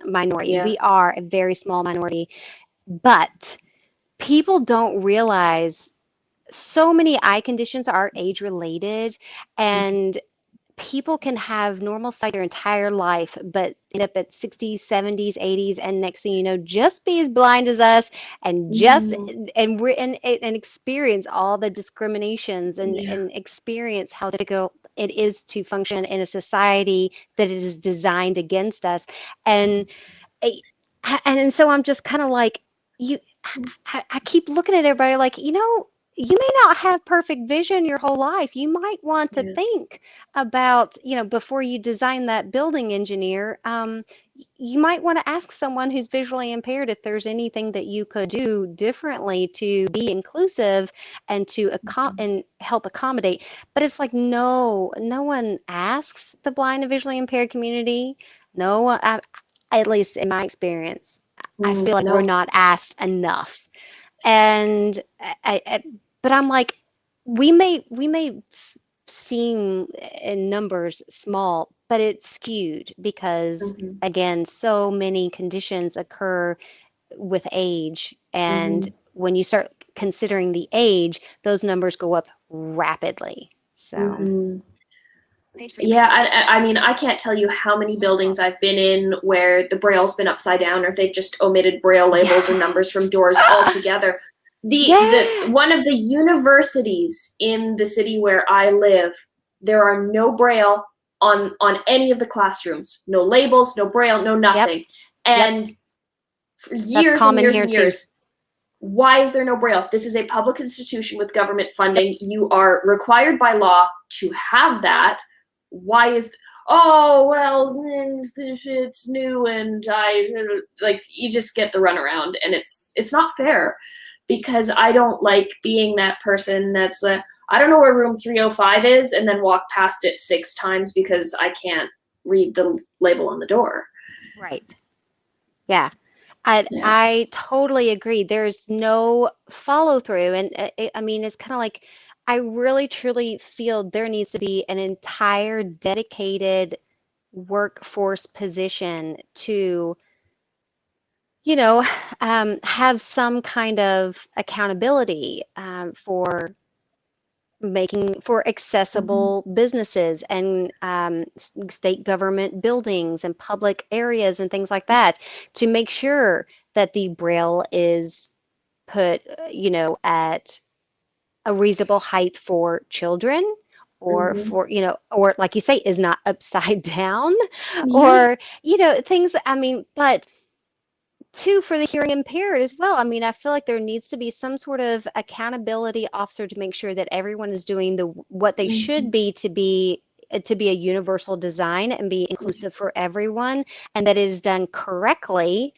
minority. Yeah. We are a very small minority, but people don't realize so many eye conditions are age related, and people can have normal sight their entire life, but end up at 60s, 70s, 80s, and next thing you know, just be as blind as us, and and experience all the discriminations and experience how difficult it is to function in a society that is designed against us. And so I'm just kind of like, I keep looking at everybody like, you may not have perfect vision your whole life. You might want to think about, before you design that building, engineer, you might want to ask someone who's visually impaired if there's anything that you could do differently to be inclusive and to and help accommodate. But it's like, no one asks the blind and visually impaired community. No one, at least in my experience, I feel like we're not asked enough. And but I'm like, we may seem in numbers small, but it's skewed because again, so many conditions occur with age, and when you start considering the age, those numbers go up rapidly. So. Yeah, I mean, I can't tell you how many buildings I've been in where the Braille's been upside down, or they've just omitted Braille labels or numbers from doors altogether. The one of the universities in the city where I live, there are no Braille on any of the classrooms. No labels, no Braille, no nothing. And for years and years and years. Why is there no Braille? This is a public institution with government funding. You are required by law to have that. Why is it's new, and you just get the runaround, and it's not fair, because I don't like being that person that's I don't know where room 305 is, and then walk past it 6 times because I can't read the label on the door. Right. Yeah. I totally agree. There's no follow through. And I mean, it's kind of like, I really truly feel there needs to be an entire dedicated workforce position to, have some kind of accountability for accessible businesses and state government buildings and public areas and things like that, to make sure that the Braille is put, at a reasonable height for children, or for, or like you say, is not upside down, or, things, I mean, but too, for the hearing impaired as well. I mean, I feel like there needs to be some sort of accountability officer to make sure that everyone is doing what they should be to be a universal design and be inclusive for everyone, and that it is done correctly,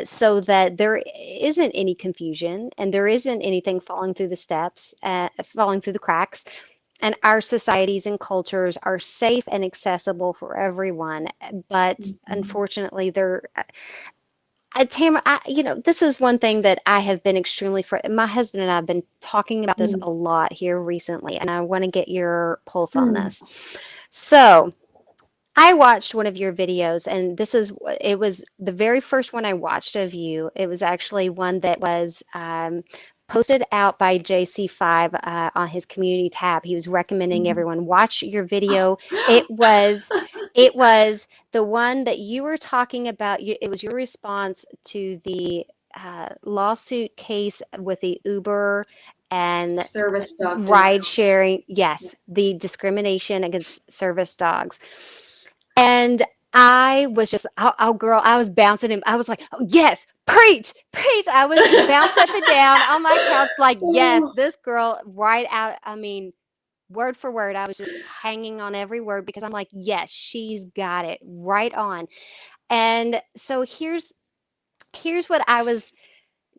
so that there isn't any confusion and there isn't anything falling through the cracks, and our societies and cultures are safe and accessible for everyone. But unfortunately, Tamara, this is one thing that I have been extremely my husband and I have been talking about this a lot here recently, and I want to get your pulse on this. So I watched one of your videos, and it was the very first one I watched of you. It was actually one that was posted out by JC5 on his community tab. He was recommending everyone watch your video. It was the one that you were talking about. It was your response to the lawsuit case with the Uber and Service dog ride denials. sharing. Yes, the discrimination against service dogs. And I was just, oh, girl, I was bouncing him. I was like, oh, yes, preach, preach. I was bouncing up and down on my couch, like, yes, Oh, this girl, right out. I mean, word for word, I was just hanging on every word because I'm like, yes, she's got it right on. And so here's what I was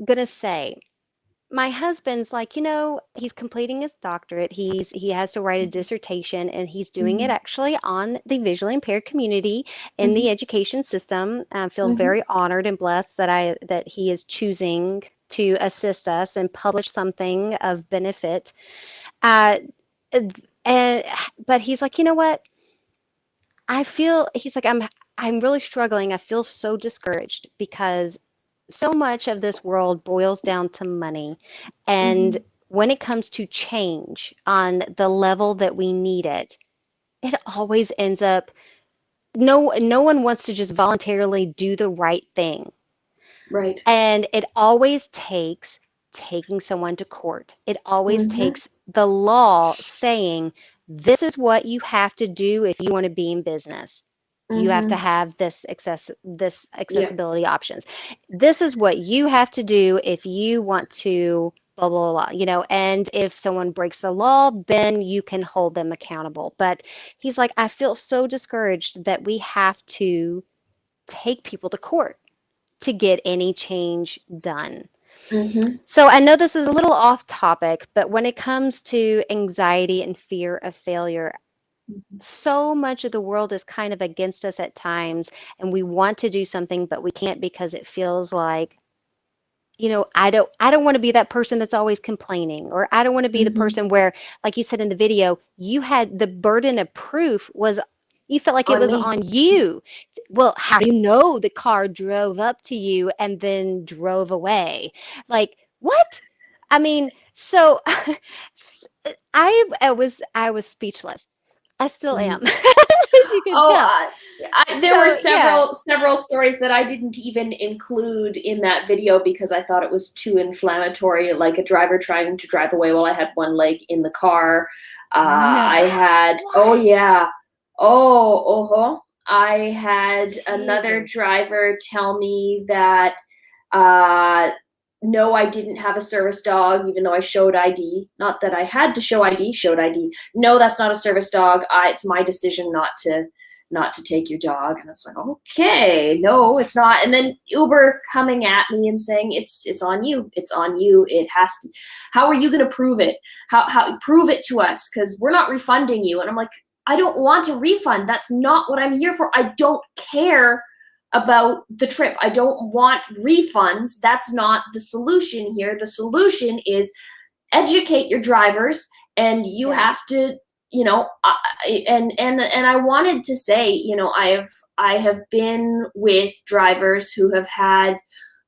gonna say. My husband's like, he's completing his doctorate. He has to write a dissertation, and he's doing it mhm, actually on the visually impaired community in the mhm, education system. I feel mhm. very honored and blessed that he is choosing to assist us and publish something of benefit. Uh, and but he's like, you know what? He's like, I'm really struggling. I feel so discouraged because so much of this world boils down to money. And Mhm. when it comes to change on the level that we need it, it always ends up no one wants to just voluntarily do the right thing. Right. And it always takes taking someone to court. It always Mhm. takes the law saying, this is what you have to do if you want to be in business. You have to Mhm. have this Yeah. accessibility options. This is what you have to do if you want to blah blah blah, and if someone breaks the law, then you can hold them accountable. But he's like, I feel so discouraged that we have to take people to court to get any change done. Mhm. So I know this is a little off topic, but when it comes to anxiety and fear of failure, so much of the world is kind of against us at times, and we want to do something, but we can't because it feels like, I don't want to be that person that's always complaining, or I don't want to be the Mhm. person where, like you said in the video, you had the burden of proof was you felt like it On was me. on you. Well, how do you know the car drove up to you and then drove away? Like, what? I mean, so I was speechless. I still am, Mm. as you can Oh, tell. there were So yeah. several stories that I didn't even include in that video because I thought it was too inflammatory, like a driver trying to drive away while I had one leg in the car. No. I had, oh What? yeah, I had another Jesus. driver tell me that uh, no, I didn't have a service dog, even though I showed ID. Not that I had to show ID, showed ID. No, that's not a service dog. It's my decision not to take your dog. And it's like, okay, no, it's not. And then Uber coming at me and saying it's on you. It's on you. It has to. How are you going to prove it? How prove it to us? Because we're not refunding you. And I'm like, I don't want a refund. That's not what I'm here for. I don't care about the trip. I don't want refunds. That's not the solution here. The solution is educate your drivers, and you Yeah. have to, and I wanted to say, I have been with drivers who have had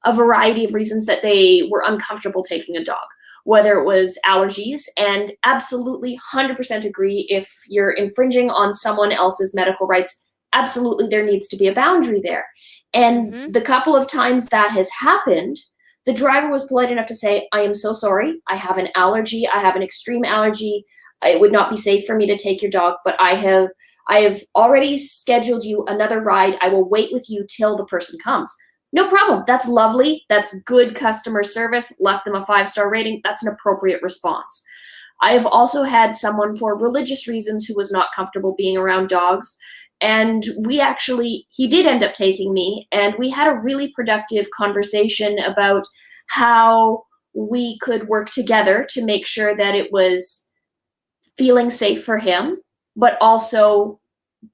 a variety of reasons that they were uncomfortable taking a dog, whether it was allergies, and absolutely 100% agree, if you're infringing on someone else's medical rights, absolutely there needs to be a boundary there. And Mm-hmm. the couple of times that has happened, the driver was polite enough to say, I am so sorry. I have an allergy. I have an extreme allergy. It would not be safe for me to take your dog, but I have already scheduled you another ride. I will wait with you till the person comes. No problem. That's lovely. That's good customer service. Left them a 5-star rating. That's an appropriate response. I have also had someone for religious reasons who was not comfortable being around dogs. And he did end up taking me, and we had a really productive conversation about how we could work together to make sure that it was feeling safe for him, but also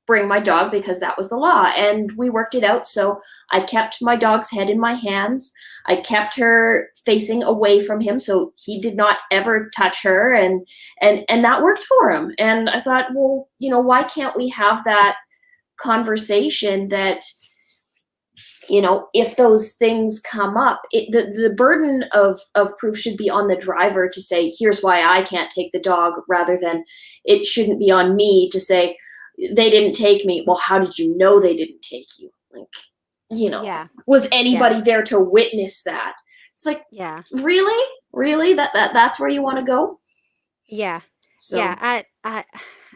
bring my dog, because that was the law. And we worked it out. So I kept my dog's head in my hands. I kept her facing away from him, so he did not ever touch her, and that worked for him. And I thought, well, why can't we have that conversation that if those things come up, the burden of proof should be on the driver to say, here's why I can't take the dog, rather than it shouldn't be on me to say, they didn't take me. Well, how did you know they didn't take you? Like, Yeah. was anybody there to witness that? It's like, Yeah. really that's where you want to go? Yeah. So Yeah.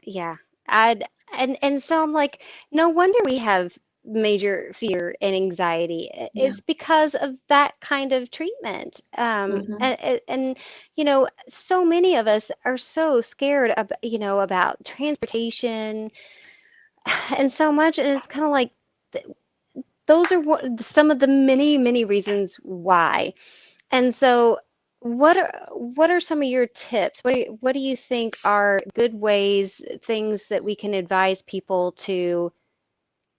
Yeah. And so I'm like, no wonder we have major fear and anxiety. yeah. It's because of that kind of treatment. Mm-hmm. And so many of us are so scared about transportation and so much, and it's kind of like those are some of the many, many reasons why. And so, what are some of your tips? What do you think are good ways, things that we can advise people to?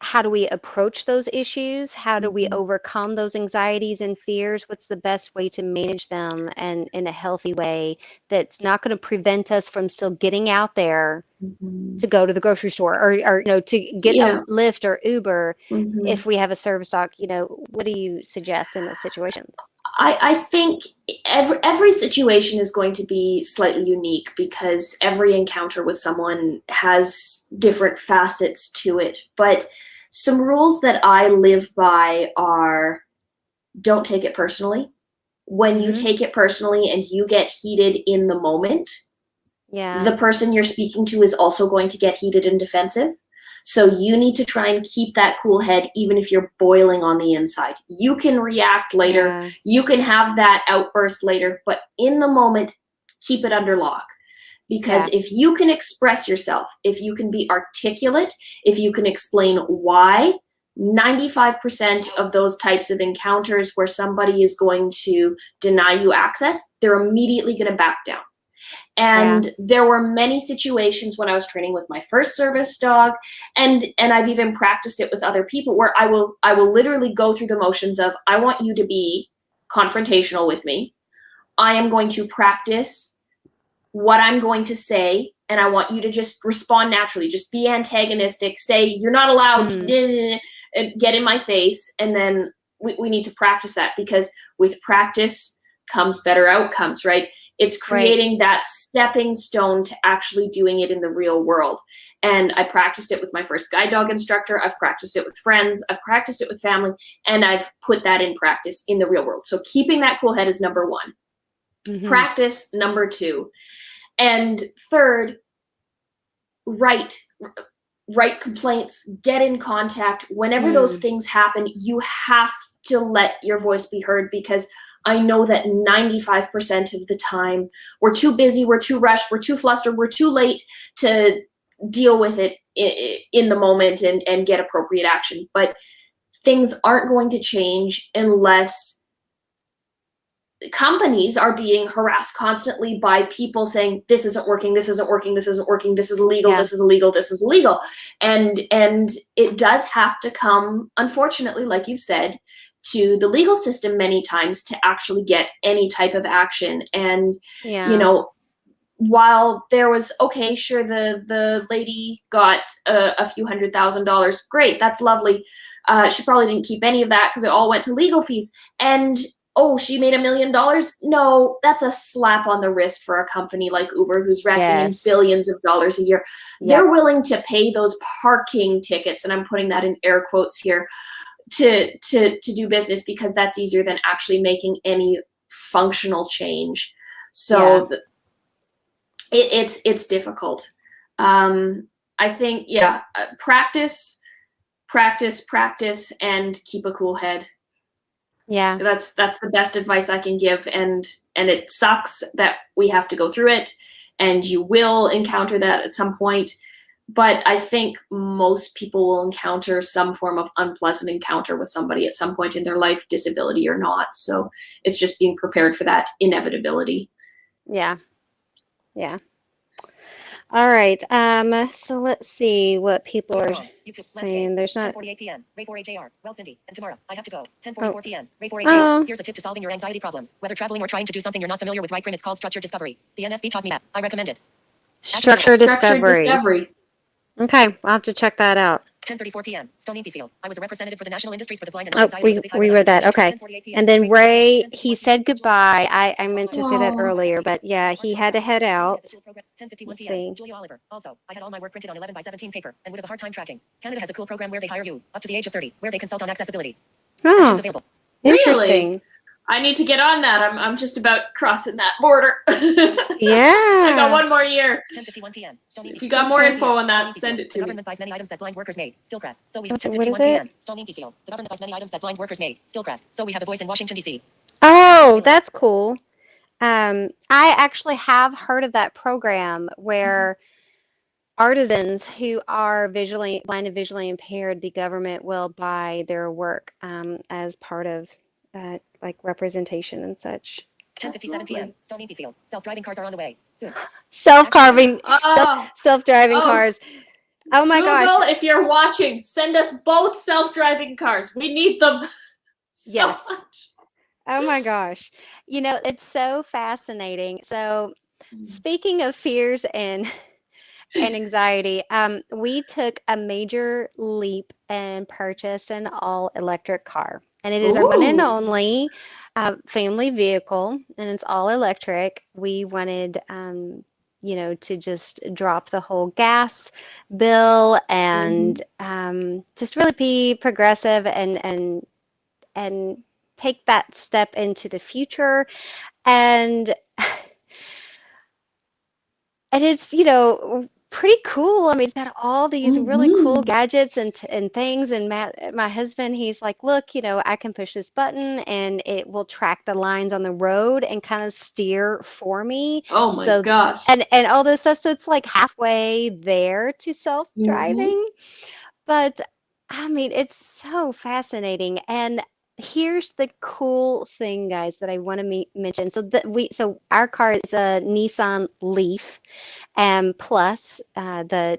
How do we approach those issues? How do we Mm-hmm. overcome those anxieties and fears? What's the best way to manage them and in a healthy way that's not going to prevent us from still getting out there Mm-hmm. to go to the grocery store or to get a Yeah. Lyft or Uber Mm-hmm. if we have a service dog? What do you suggest in those situations? I think every situation is going to be slightly unique, because every encounter with someone has different facets to it. But some rules that I live by are: don't take it personally. When you Mm-hmm. take it personally and you get heated in the moment, Yeah. the person you're speaking to is also going to get heated and defensive. So you need to try and keep that cool head, even if you're boiling on the inside. You can react later. Yeah. You can have that outburst later, but in the moment, keep it under lock. Because Yeah. if you can express yourself, if you can be articulate, if you can explain why, 95% of those types of encounters where somebody is going to deny you access, they're immediately going to back down. And there were many situations when I was training with my first service dog, and I've even practiced it with other people, where I will literally go through the motions of, I want you to be confrontational with me. I am going to practice what I'm going to say, and I want you to just respond naturally. Just be antagonistic. Say, you're not allowed to get in my face. And then we need to practice that, because with practice comes better outcomes, right? It's creating that stepping stone to actually doing it in the real world. And I practiced it with my first guide dog instructor. I've practiced it with friends. I've practiced it with family. And I've put that in practice in the real world. So keeping that cool head is number one. Mm-hmm. Practice, number two. And third, write complaints, get in contact. Whenever those things happen, you have to let your voice be heard, because I know that 95% of the time we're too busy, we're too rushed, we're too flustered, we're too late to deal with it in the moment and get appropriate action. But things aren't going to change unless companies are being harassed constantly by people saying, this isn't working, this isn't working, this isn't working, this is illegal, this is illegal, this is illegal. And it does have to come, unfortunately, like you've said, to the legal system many times to actually get any type of action. And while there was, okay, sure, the lady got a few $100,000, great, that's lovely. She probably didn't keep any of that because it all went to legal fees. And oh, she made $1 million? No, that's a slap on the wrist for a company like Uber, who's racking in billions of dollars a year. Yep. They're willing to pay those parking tickets, and I'm putting that in air quotes here, to do business, because that's easier than actually making any functional change. So it's difficult. I think, practice, and keep a cool head. Yeah. That's the best advice I can give. And it sucks that we have to go through it, and you will encounter that at some point. But I think most people will encounter some form of unpleasant encounter with somebody at some point in their life, disability or not. So it's just being prepared for that inevitability. Yeah. Yeah. All right. So let's see what people are saying. There's not. 10:48 p.m. Ray 4AJR. Well, Cindy and Tamara, I have to go. 10:44 p.m. Ray 4AJR. Here's a tip to solving your anxiety problems. Whether traveling or trying to do something you're not familiar with, right? It's called structure discovery. The NFB taught me that. I recommend it. Structure discovery. Okay, I'll have to check that out. 10:34 p.m. Stoney Field. I was a representative for the National Industries for the Blind and Oh, Non-Sighted. we read that. Okay. And then Ray, he said goodbye. I meant to say that Oh. earlier, but yeah, he had to head out. 10:51 Let's p.m. see. Julia Oliver. Also, I had all my work printed on 11 by 17 paper and would have a hard time tracking. Canada has a cool program where they hire you up to the age of 30, where they consult on accessibility. Actions Oh, available. interesting. I need to get on that. I'm just about crossing that border. I Yeah. got one more year. 10:51 p.m. If you got more info on that, send it The to me. government buys many items that blind workers made. Skillcraft. So we What is 10:51 it? p.m. Stoney Field. The government buys many items that blind workers made. Skillcraft. So we have a voice in Washington D.C. Oh, that's cool. I actually have heard of that program where artisans who are visually blind and visually impaired, the government will buy their work as part of like representation and such. 10:57 p.m. Stoney Field. Self-driving cars are on the way. Soon. Self-carving, Oh, self-driving cars. Oh my Google, gosh. if you're watching, send us both self-driving cars. We need them so Yes. much. Oh my gosh. You know, it's so fascinating. So, speaking of fears and anxiety, we took a major leap and purchased an all-electric car. And it is our one and Ooh. only family vehicle, and it's all electric. We wanted, you know, to just drop the whole gas bill and just really be progressive and take that step into the future. And it is, you know, pretty cool. I mean, it's got all these really cool gadgets and things. And my husband, he's like, look, you know, I can push this button and it will track the lines on the road and kind of steer for me. Oh my So, gosh. and all this stuff. So it's like halfway there to self-driving. But I mean, it's so fascinating. And here's the cool thing, guys, that I want to mention. So our car is a Nissan Leaf, plus the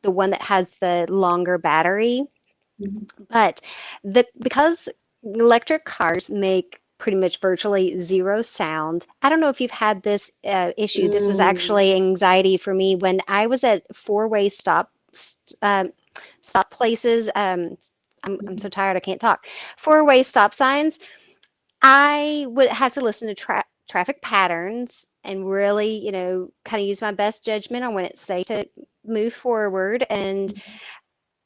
the one that has the longer battery. But because electric cars make pretty much virtually zero sound. I don't know if you've had this issue. This was actually anxiety for me when I was at four-way stop places. I'm so tired I can't talk. Four-way stop signs. I would have to listen to traffic patterns and really, you know, kind of use my best judgment on when it's safe to move forward. And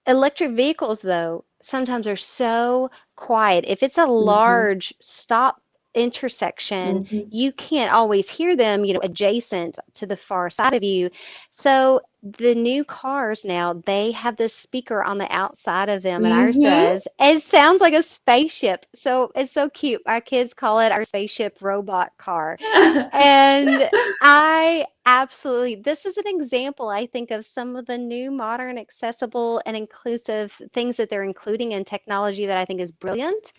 electric vehicles, though, sometimes are so quiet. If it's a large stop intersection, you can't always hear them, you know, adjacent to the far side of you. So the new cars now, they have this speaker on the outside of them, and ours does. It sounds like a spaceship. So it's so cute. Our kids call it our spaceship robot car. And I absolutely, this is an example, I think, of some of the new modern, accessible, and inclusive things that they're including in technology that I think is brilliant.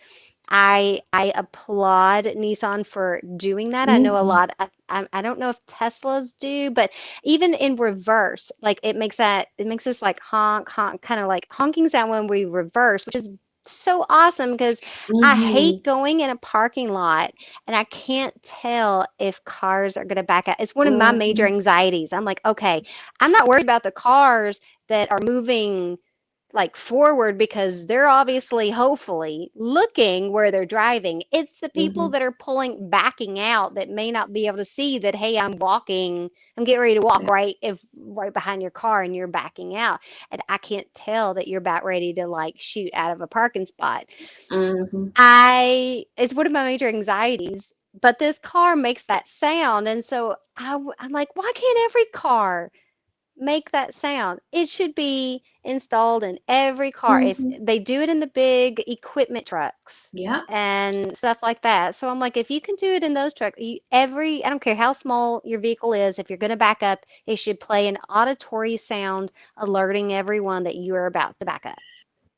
I applaud Nissan for doing that. I know a lot. I don't know if Teslas do, but even in reverse, like it makes this like honk honk kind of like honking sound when we reverse, which is so awesome because I hate going in a parking lot and I can't tell if cars are going to back out. It's one of my major anxieties. I'm like, okay, I'm not worried about the cars that are moving like forward because they're obviously, hopefully, looking where they're driving. It's the people that are backing out that may not be able to see that, hey, I'm getting ready to walk right behind your car and you're backing out. And I can't tell that you're about ready to like shoot out of a parking spot. It's one of my major anxieties, but this car makes that sound. And so I'm like, why can't every car make that sound? It should be installed in every car. If they do it in the big equipment trucks and stuff like that. So I'm like, if you can do it in those trucks, I don't care how small your vehicle is, if you're going to back up, it should play an auditory sound alerting everyone that you are about to back up.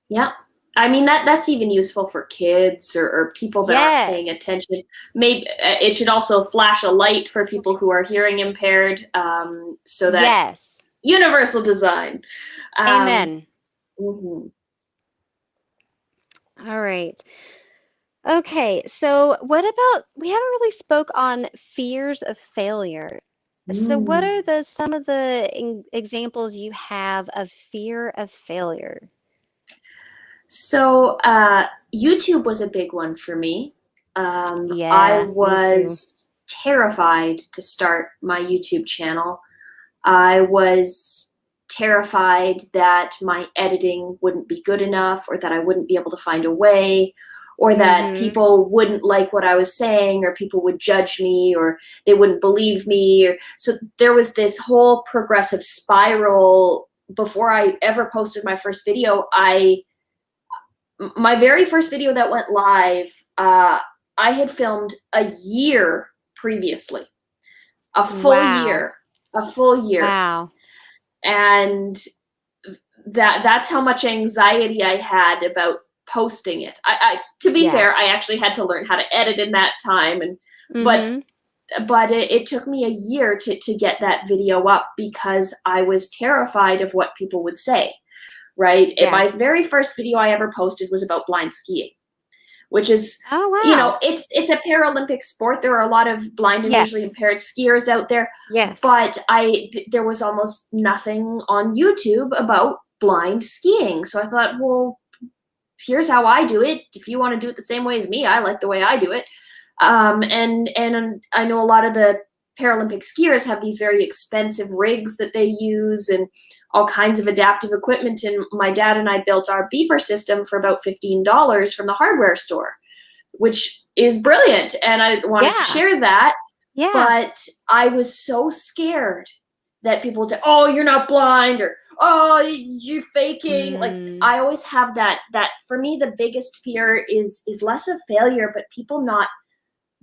Yeah. I mean, that's even useful for kids or people that aren't paying attention. Maybe it should also flash a light for people who are hearing impaired, so that universal design. Amen. All right. Okay, so what about, we haven't really spoke on fears of failure. So what Mm. are some of the examples you have of fear of failure? So, YouTube was a big one for me. I Yeah, me too. was terrified to start my YouTube channel. I was terrified that my editing wouldn't be good enough, or that I wouldn't be able to find a way, or that Mm-hmm. people wouldn't like what I was saying, or people would judge me, or they wouldn't believe me. So there was this whole progressive spiral. Before I ever posted my first video, my very first video that went live, I had filmed a year previously, Wow. a full year. Wow. And that's how much anxiety I had about posting it. To be Yeah. fair, I actually had to learn how to edit in that time, and but Mm-hmm. it took me a year to get that video up, because I was terrified of what people would say. Right? Yeah. My very first video I ever posted was about blind skiing, which is, Oh, wow. it's a Paralympic sport. There are a lot of blind and visually Yes. impaired skiers out there, Yes. but there was almost nothing on YouTube about blind skiing. So I thought, well, here's how I do it. If you want to do it the same way as me, I like the way I do it. And I know a lot of the Paralympic skiers have these very expensive rigs that they use, and all kinds of adaptive equipment. And my dad and I built our beeper system for about $15 from the hardware store, which is brilliant. And I wanted to Yeah. share that, Yeah. but I was so scared that people would say, "Oh, you're not blind," or "Oh, you're faking." Like, Mm. I always have that for me, the biggest fear is less of failure, but people not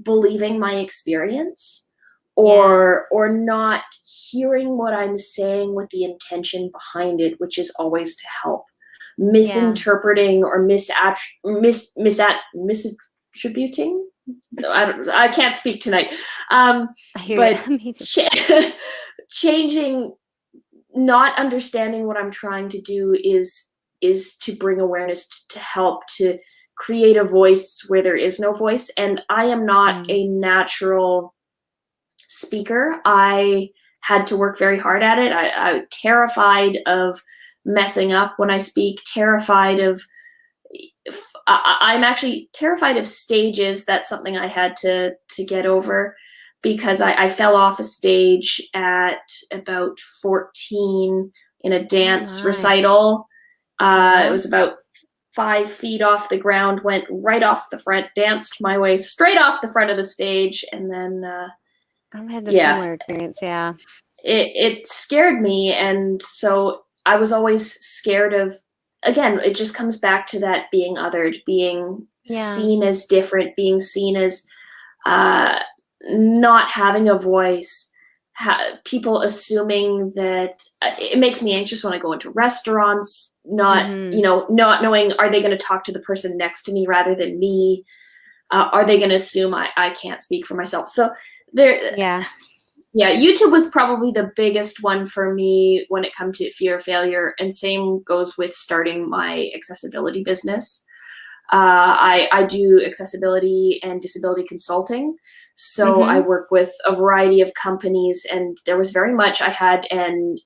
believing my experience, Yeah. or not hearing what I'm saying with the intention behind it, which is always to help. Yeah. Misinterpreting or misattributing. I can't speak tonight. I hear you. But Me too. changing, not understanding what I'm trying to do is to bring awareness, to help, to create a voice where there is no voice. And I am not Mm. a natural speaker. I had to work very hard at it. I'm terrified of messing up when I speak, terrified of, I'm actually terrified of stages. That's something I had to get over, because I fell off a stage at about 14 in a Oh dance my. recital. It Yeah. was about 5 feet off the ground, went right off the front, danced my way straight off the front of the stage, and then I've had a yeah, similar experience. Yeah. it scared me. And so I was always scared of, again, it just comes back to that being othered, being Yeah. seen as different, being seen as uh, not having a voice, people assuming that, it makes me anxious when I go into restaurants, not, Mm-hmm. not knowing, are they going to talk to the person next to me rather than me? Are they going to assume I can't speak for myself? So there, Yeah. yeah, YouTube was probably the biggest one for me when it comes to fear of failure. And same goes with starting my accessibility business. I do accessibility and disability consulting. So I Mm-hmm. work with a variety of companies, and there was very much, I had an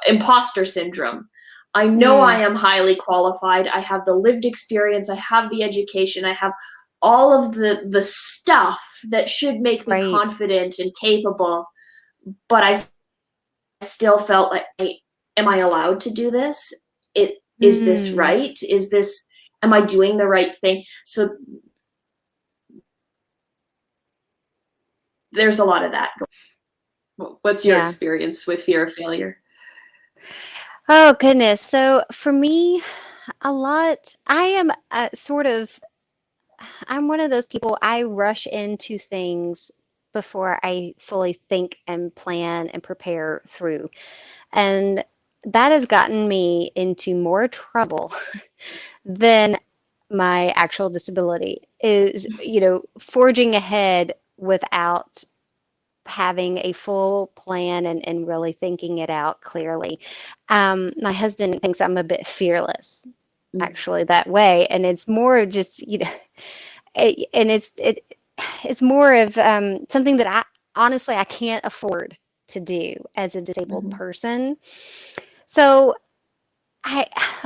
imposter syndrome. I know I Mm. am highly qualified. I have the lived experience. I have the education. I have all of the stuff that should make me Right. confident and capable. But I still felt like, am I allowed to do this? Is this Mm. right? Am I doing the right thing? So there's a lot of that. What's your Yeah. experience with fear of failure? Oh goodness. So for me, a lot. I am sort of. I'm one of those people. I rush into things before I fully think and plan and prepare through, and that has gotten me into more trouble than my actual disability is, forging ahead without having a full plan and really thinking it out clearly. My husband thinks I'm a bit fearless, Mm. actually, that way, and it's more just, and it's more of something that I honestly I can't afford. to do as a disabled Mhm. person. So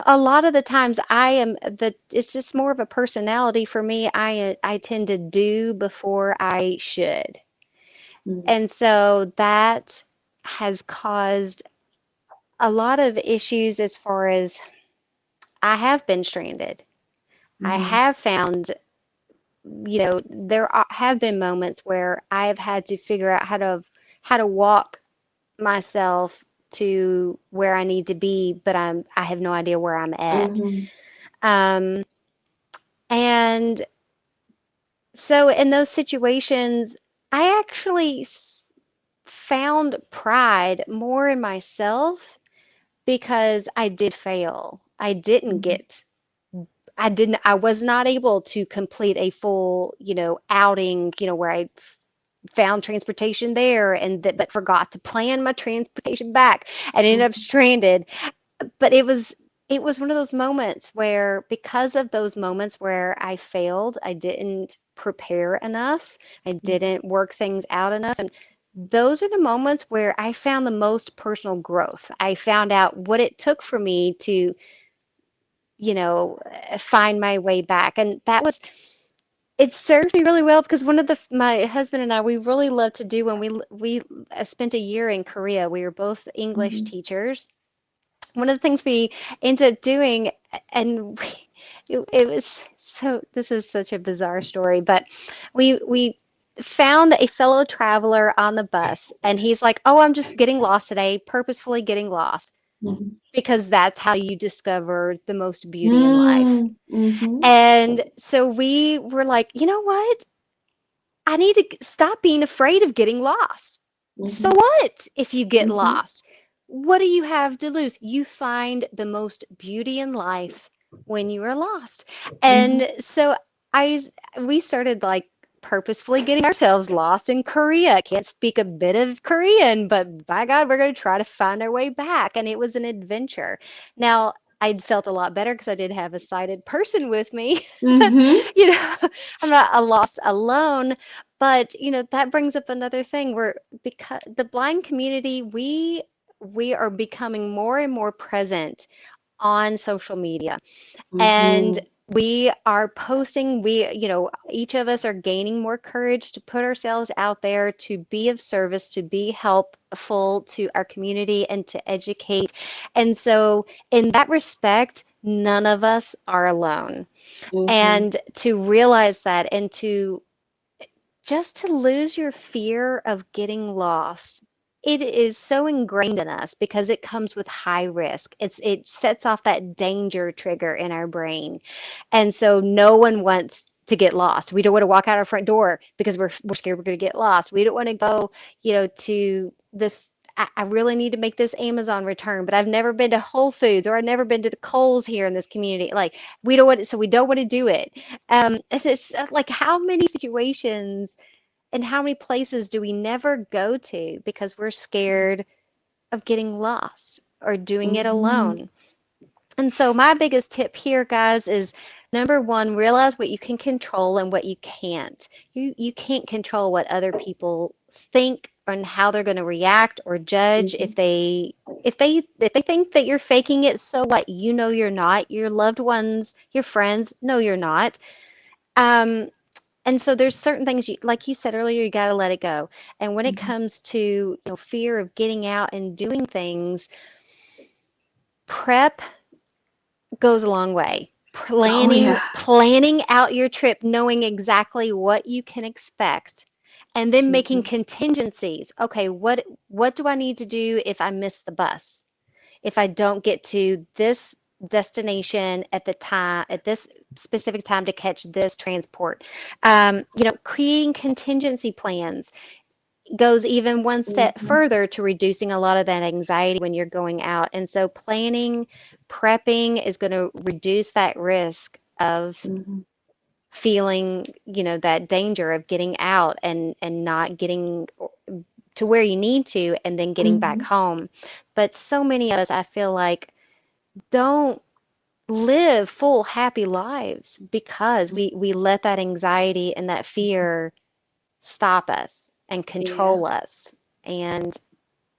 a lot of the times it's just more of a personality for me. I tend to do before I should. Mhm. And so that has caused a lot of issues as far as I have been stranded. I Mhm. have found, have been moments where I've had to figure out how to walk myself to where I need to be, but I have no idea where I'm at. Mhm. Um, and so in those situations, I actually found pride more in myself because I did fail. Mhm. I was not able to complete a full, outing, where I found transportation there but forgot to plan my transportation back and ended up stranded. But it was one of those moments where, because of those moments where I failed, I didn't prepare enough, I didn't work things out enough, and those are the moments where I found the most personal growth. I found out what it took for me to, find my way back. And it served me really well, because my husband and I, we really loved to do when we spent a year in Korea. We were both English Mhm. teachers. One of the things we ended up doing, and it was so, this is such a bizarre story, but we found a fellow traveler on the bus, and he's like, "Oh, I'm just getting lost today, purposefully getting lost," Mhm. because that's how you discover the most beauty in life. Mm. Mhm. And so we were like, you know what? I need to stop being afraid of getting lost. So Mhm. what if you get Mhm. lost? What do you have to lose? You find the most beauty in life when you are lost. Mhm. And so I we started like purposefully getting ourselves lost in Korea. Can't speak a bit of Korean, but by God, we're going to try to find our way back. And it was an adventure. Now, I felt a lot better because I did have a sighted person with me. Mhm. you know, I'm not a lost alone. But, that brings up another thing where, because the blind community, we are becoming more and more present on social media. And Mhm. we are posting, each of us are gaining more courage to put ourselves out there, to be of service, to be helpful to our community, and to educate. And so, in that respect, none of us are alone. Mhm. And to realize that, and just to lose your fear of getting lost. It is so ingrained in us because it comes with high risk. It sets off that danger trigger in our brain. And so no one wants to get lost. We don't want to walk out our front door because we're scared we're going to get lost. We don't want to go, to this. I really need to make this Amazon return, but I've never been to Whole Foods, or I've never been to the Kohl's here in this community. Like, we don't want to do it. It's like, how many situations and how many places do we never go to because we're scared of getting lost or doing it Mhm. alone? And so, my biggest tip here, guys, is number one, realize what you can control and what you can't. You can't control what other people think and how they're going to react or judge. Mhm. If they think that you're faking it, so what? You're not. Your loved ones, your friends know you're not. Um, and so there's certain things, like you said earlier, you got to let it go. And when it Mhm. comes to, fear of getting out and doing things, prep goes a long way. Oh Planning yeah. planning out your trip, knowing exactly what you can expect, and then making Mhm. contingencies. Okay, what do I need to do if I miss the bus? If I don't get to this destination at this specific time to catch this transport. Creating contingency plans goes even one step Mhm. further to reducing a lot of that anxiety when you're going out. And so prepping is going to reduce that risk of Mhm. feeling, that danger of getting out and not getting to where you need to, and then getting back Mhm. home. But so many of us, I feel like, don't live full, happy lives because we let that anxiety and that fear stop us and Yeah. control us. And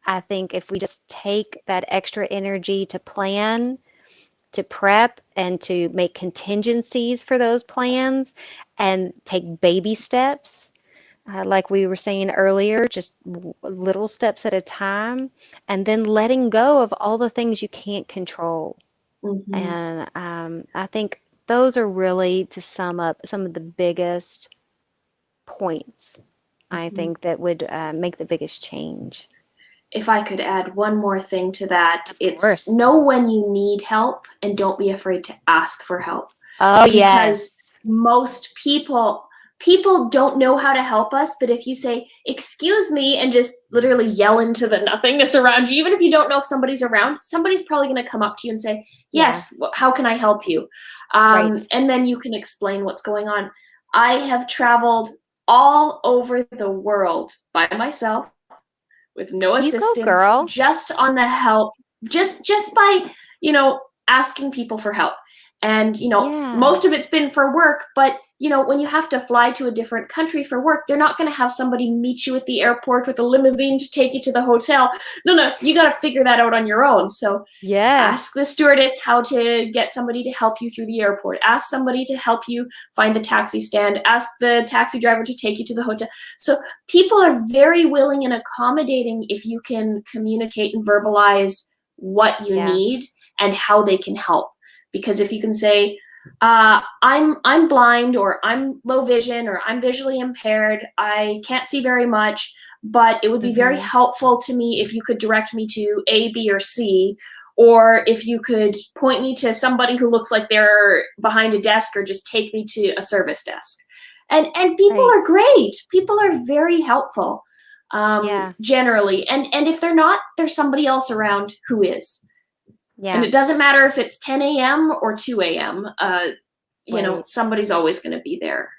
I think if we just take that extra energy to plan, to prep, and to make contingencies for those plans and take baby steps, like we were saying earlier, just little steps at a time, and then letting go of all the things you can't control. Mm-hmm. And I think those are really, to sum up, some of the biggest points I Mm-hmm. think that would make the biggest change. If I could add one more thing to that, Of it's course. know when you need help and don't be afraid to ask for help. Oh, Because yes. most people don't know how to help us, but if you say excuse me and just literally yell into the nothingness around you, even if you don't know if somebody's around, somebody's probably going to come up to you and say, Yeah, yes, how can I help you? right. And then you can explain what's going on. I have traveled all over the world by myself with no You go, assistance, girl. just on the help, just by, asking people for help. And, Yeah. most of it's been for work, but, when you have to fly to a different country for work, they're not going to have somebody meet you at the airport with a limousine to take you to the hotel. No, you got to figure that out on your own. So ask Yes. the stewardess how to get somebody to help you through the airport. Ask somebody to help you find the taxi stand. Ask the taxi driver to take you to the hotel. So people are very willing and accommodating if you can communicate and verbalize what you Yeah. need and how they can help. Because if you can say, I'm blind, or I'm low vision, or I'm visually impaired, I can't see very much, but it would be very Mm-hmm. helpful to me if you could direct me to A, B, or C, or if you could point me to somebody who looks like they're behind a desk, or just take me to a service desk. And people Right. are great. People are very helpful, Yeah. generally. And if they're not, there's somebody else around who is. And Yeah. it doesn't matter if it's 10 a.m. or 2 a.m. Right. Somebody's always going to be there.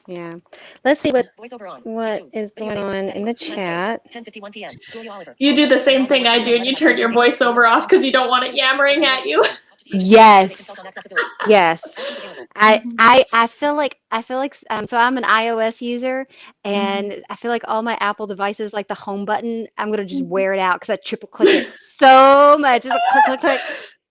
Yeah. Let's see what Voiceover on. what YouTube. is Video going page. on in the Landscape. chat. 10:51 p.m. Julia Oliver. You do the Today same all my thing work I is do, done and you letting my turn your attention be voiceover off because you don't want it yammering at you. Yes. Accessibility. Yes. Actions available. I feel like so I'm an iOS user, Mhm. and I feel like all my Apple devices, like the home button, I'm gonna just wear it out because I triple click it so much. Just like click, click, click,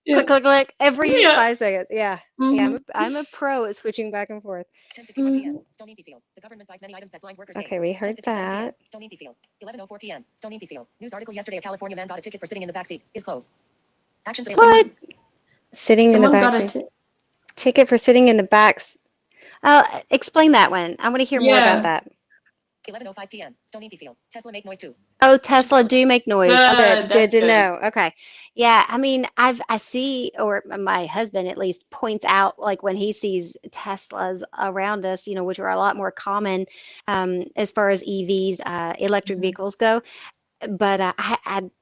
Yeah. click, click, click every Yeah. 5 seconds. Yeah. Yeah, Mhm. I'm a pro at switching back and forth. 10:51 p.m. Stoney Field. The government buys many items that blind workers gain. Okay, we heard 10:57 p.m. that. Stoney Field. 11:04 p.m. Stoney Field. News article yesterday: a California man got a ticket for sitting in the backseat. Is closed. Actions available. What? Sitting in the Someone got backseat. it. Ticket for sitting in the back. Oh, explain that one. I want to hear more about Yeah. that. 11:05 p.m. Stoney Field. Tesla make noise too. Oh, Tesla do make noise. Oh, good. Good. Good That's to good. know. Okay. Yeah, I mean, I see, or my husband at least points out, like when he sees Teslas around us, which are a lot more common as far as EVs, electric Mhm. vehicles go. But I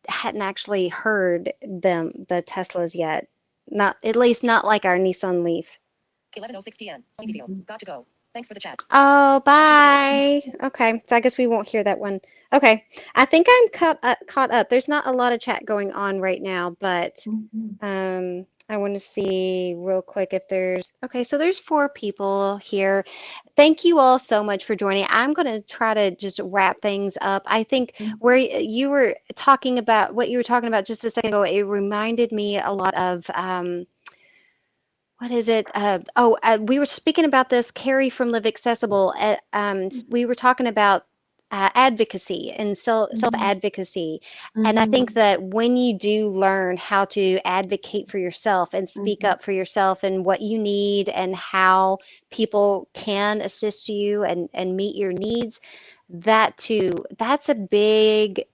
hadn't actually heard the Teslas yet. Not, at least not like our Nissan Leaf. 11:06 p.m. Stoney Field. Mhm. Got to go. Thanks for the chat. Oh, Actions available. bye. Okay, so I guess we won't hear that one. Okay, I think I'm caught up. There's not a lot of chat going on right now, but Mhm. I want to see real quick if there's. Okay, so there's 4 people here. Thank you all so much for joining. I'm going to try to just wrap things up. I think where you were talking about what you were talking about just a second ago, it reminded me a lot of. What is it? We were speaking about this, Carrie from Live Accessible. We were talking about advocacy and Mhm. self-advocacy. And I think Mhm. that when you do learn how to advocate for yourself and speak Mhm. up for yourself and what you need and how people can assist you and meet your needs, that too, that's a big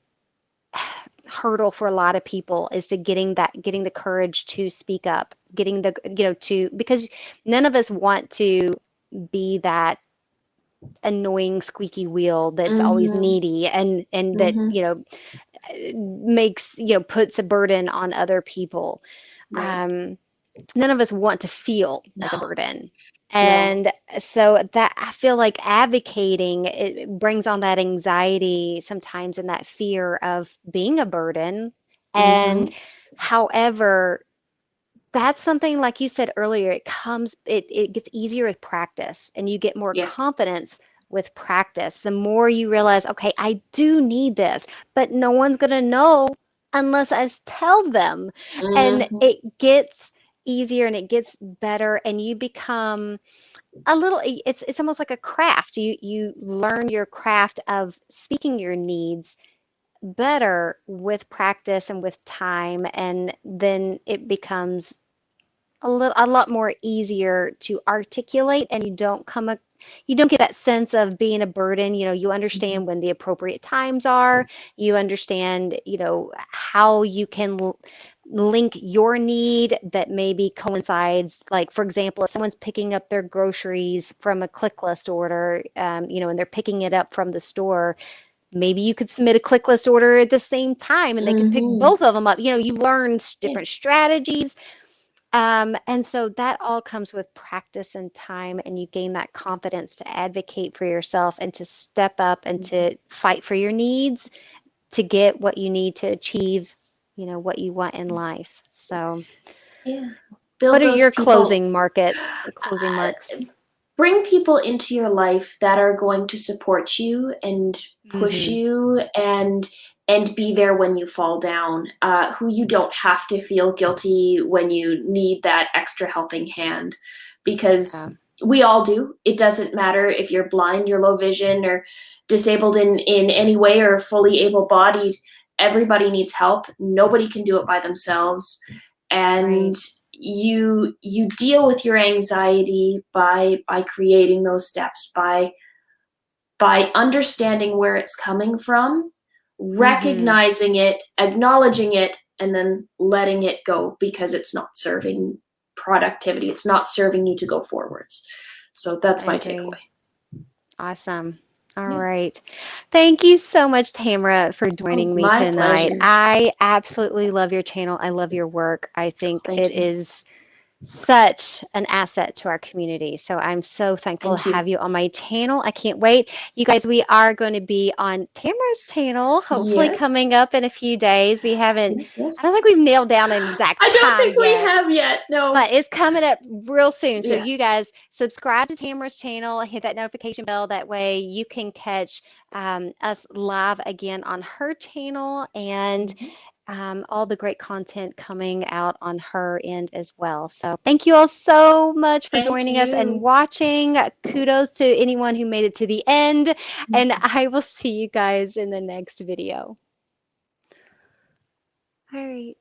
hurdle for a lot of people, is to getting the courage to speak up, getting the to, because none of us want to be that annoying squeaky wheel that's always Mhm. needy and that Mhm. makes puts a burden on other people. Right. um None of us want to feel like a No. burden. No. And so that, I feel like advocating, it brings on that anxiety sometimes and that fear of being a burden. And Mhm. however, that's something, like you said earlier, it gets easier with practice, and you get more Yes. confidence with practice. The more you realize, okay, I do need this, but no one's going to know unless I tell them. And Mhm. it gets easier and it gets better, and you become a little, it's almost like a craft. You learn your craft of speaking your needs better with practice and with time, and then it becomes a lot more easier to articulate, and you don't get that sense of being a burden. You understand when the appropriate times are. You understand, how you can link your need that maybe coincides. Like, for example, if someone's picking up their groceries from a click list order, and they're picking it up from the store, maybe you could submit a click list order at the same time and they could pick Mhm. both of them up. You learn Yeah. different strategies. And so that all comes with practice and time, and you gain that confidence to advocate for yourself and to step up and to fight for your needs to get what you need to achieve, what you want in life. So, Yeah. what Build are those your people. closing marks? Bring people into your life that are going to support you and push Mm-hmm. you and be there when you fall down, who you don't have to feel guilty when you need that extra helping hand, Yeah. because we all do. It doesn't matter if you're blind, you're low vision, or disabled in any way, or fully able-bodied. Everybody needs help. Nobody can do it by themselves. Right. And you deal with your anxiety by creating those steps, by understanding where it's coming from, Mm-hmm. recognizing it, acknowledging it, and then letting it go, because it's not serving productivity, it's not serving you to go forwards. So that's I my agree. takeaway. Awesome. All Yeah, right. Thank you so much, Tamara, for that was joining me my tonight. pleasure. I absolutely love your channel. I love your work. I think Thank it you. is such an asset to our community. So I'm so thankful to Thank you. have you on my channel. I can't wait. You guys, we are going to be on Tamara's channel, hopefully Yes, coming up in a few days. yes, I yes. don't think we've nailed down an exact I don't time think we yet, have yet. No. but it's coming up real soon. So you Yes. guys subscribe to Tamara's channel, hit that notification bell. That way you can catch us live again on her channel, and Mhm. all the great content coming out on her end as well. So thank you all so much for Thank joining us and you. watching. Kudos to anyone who made it to the end, and I will see you guys in the next video. All right.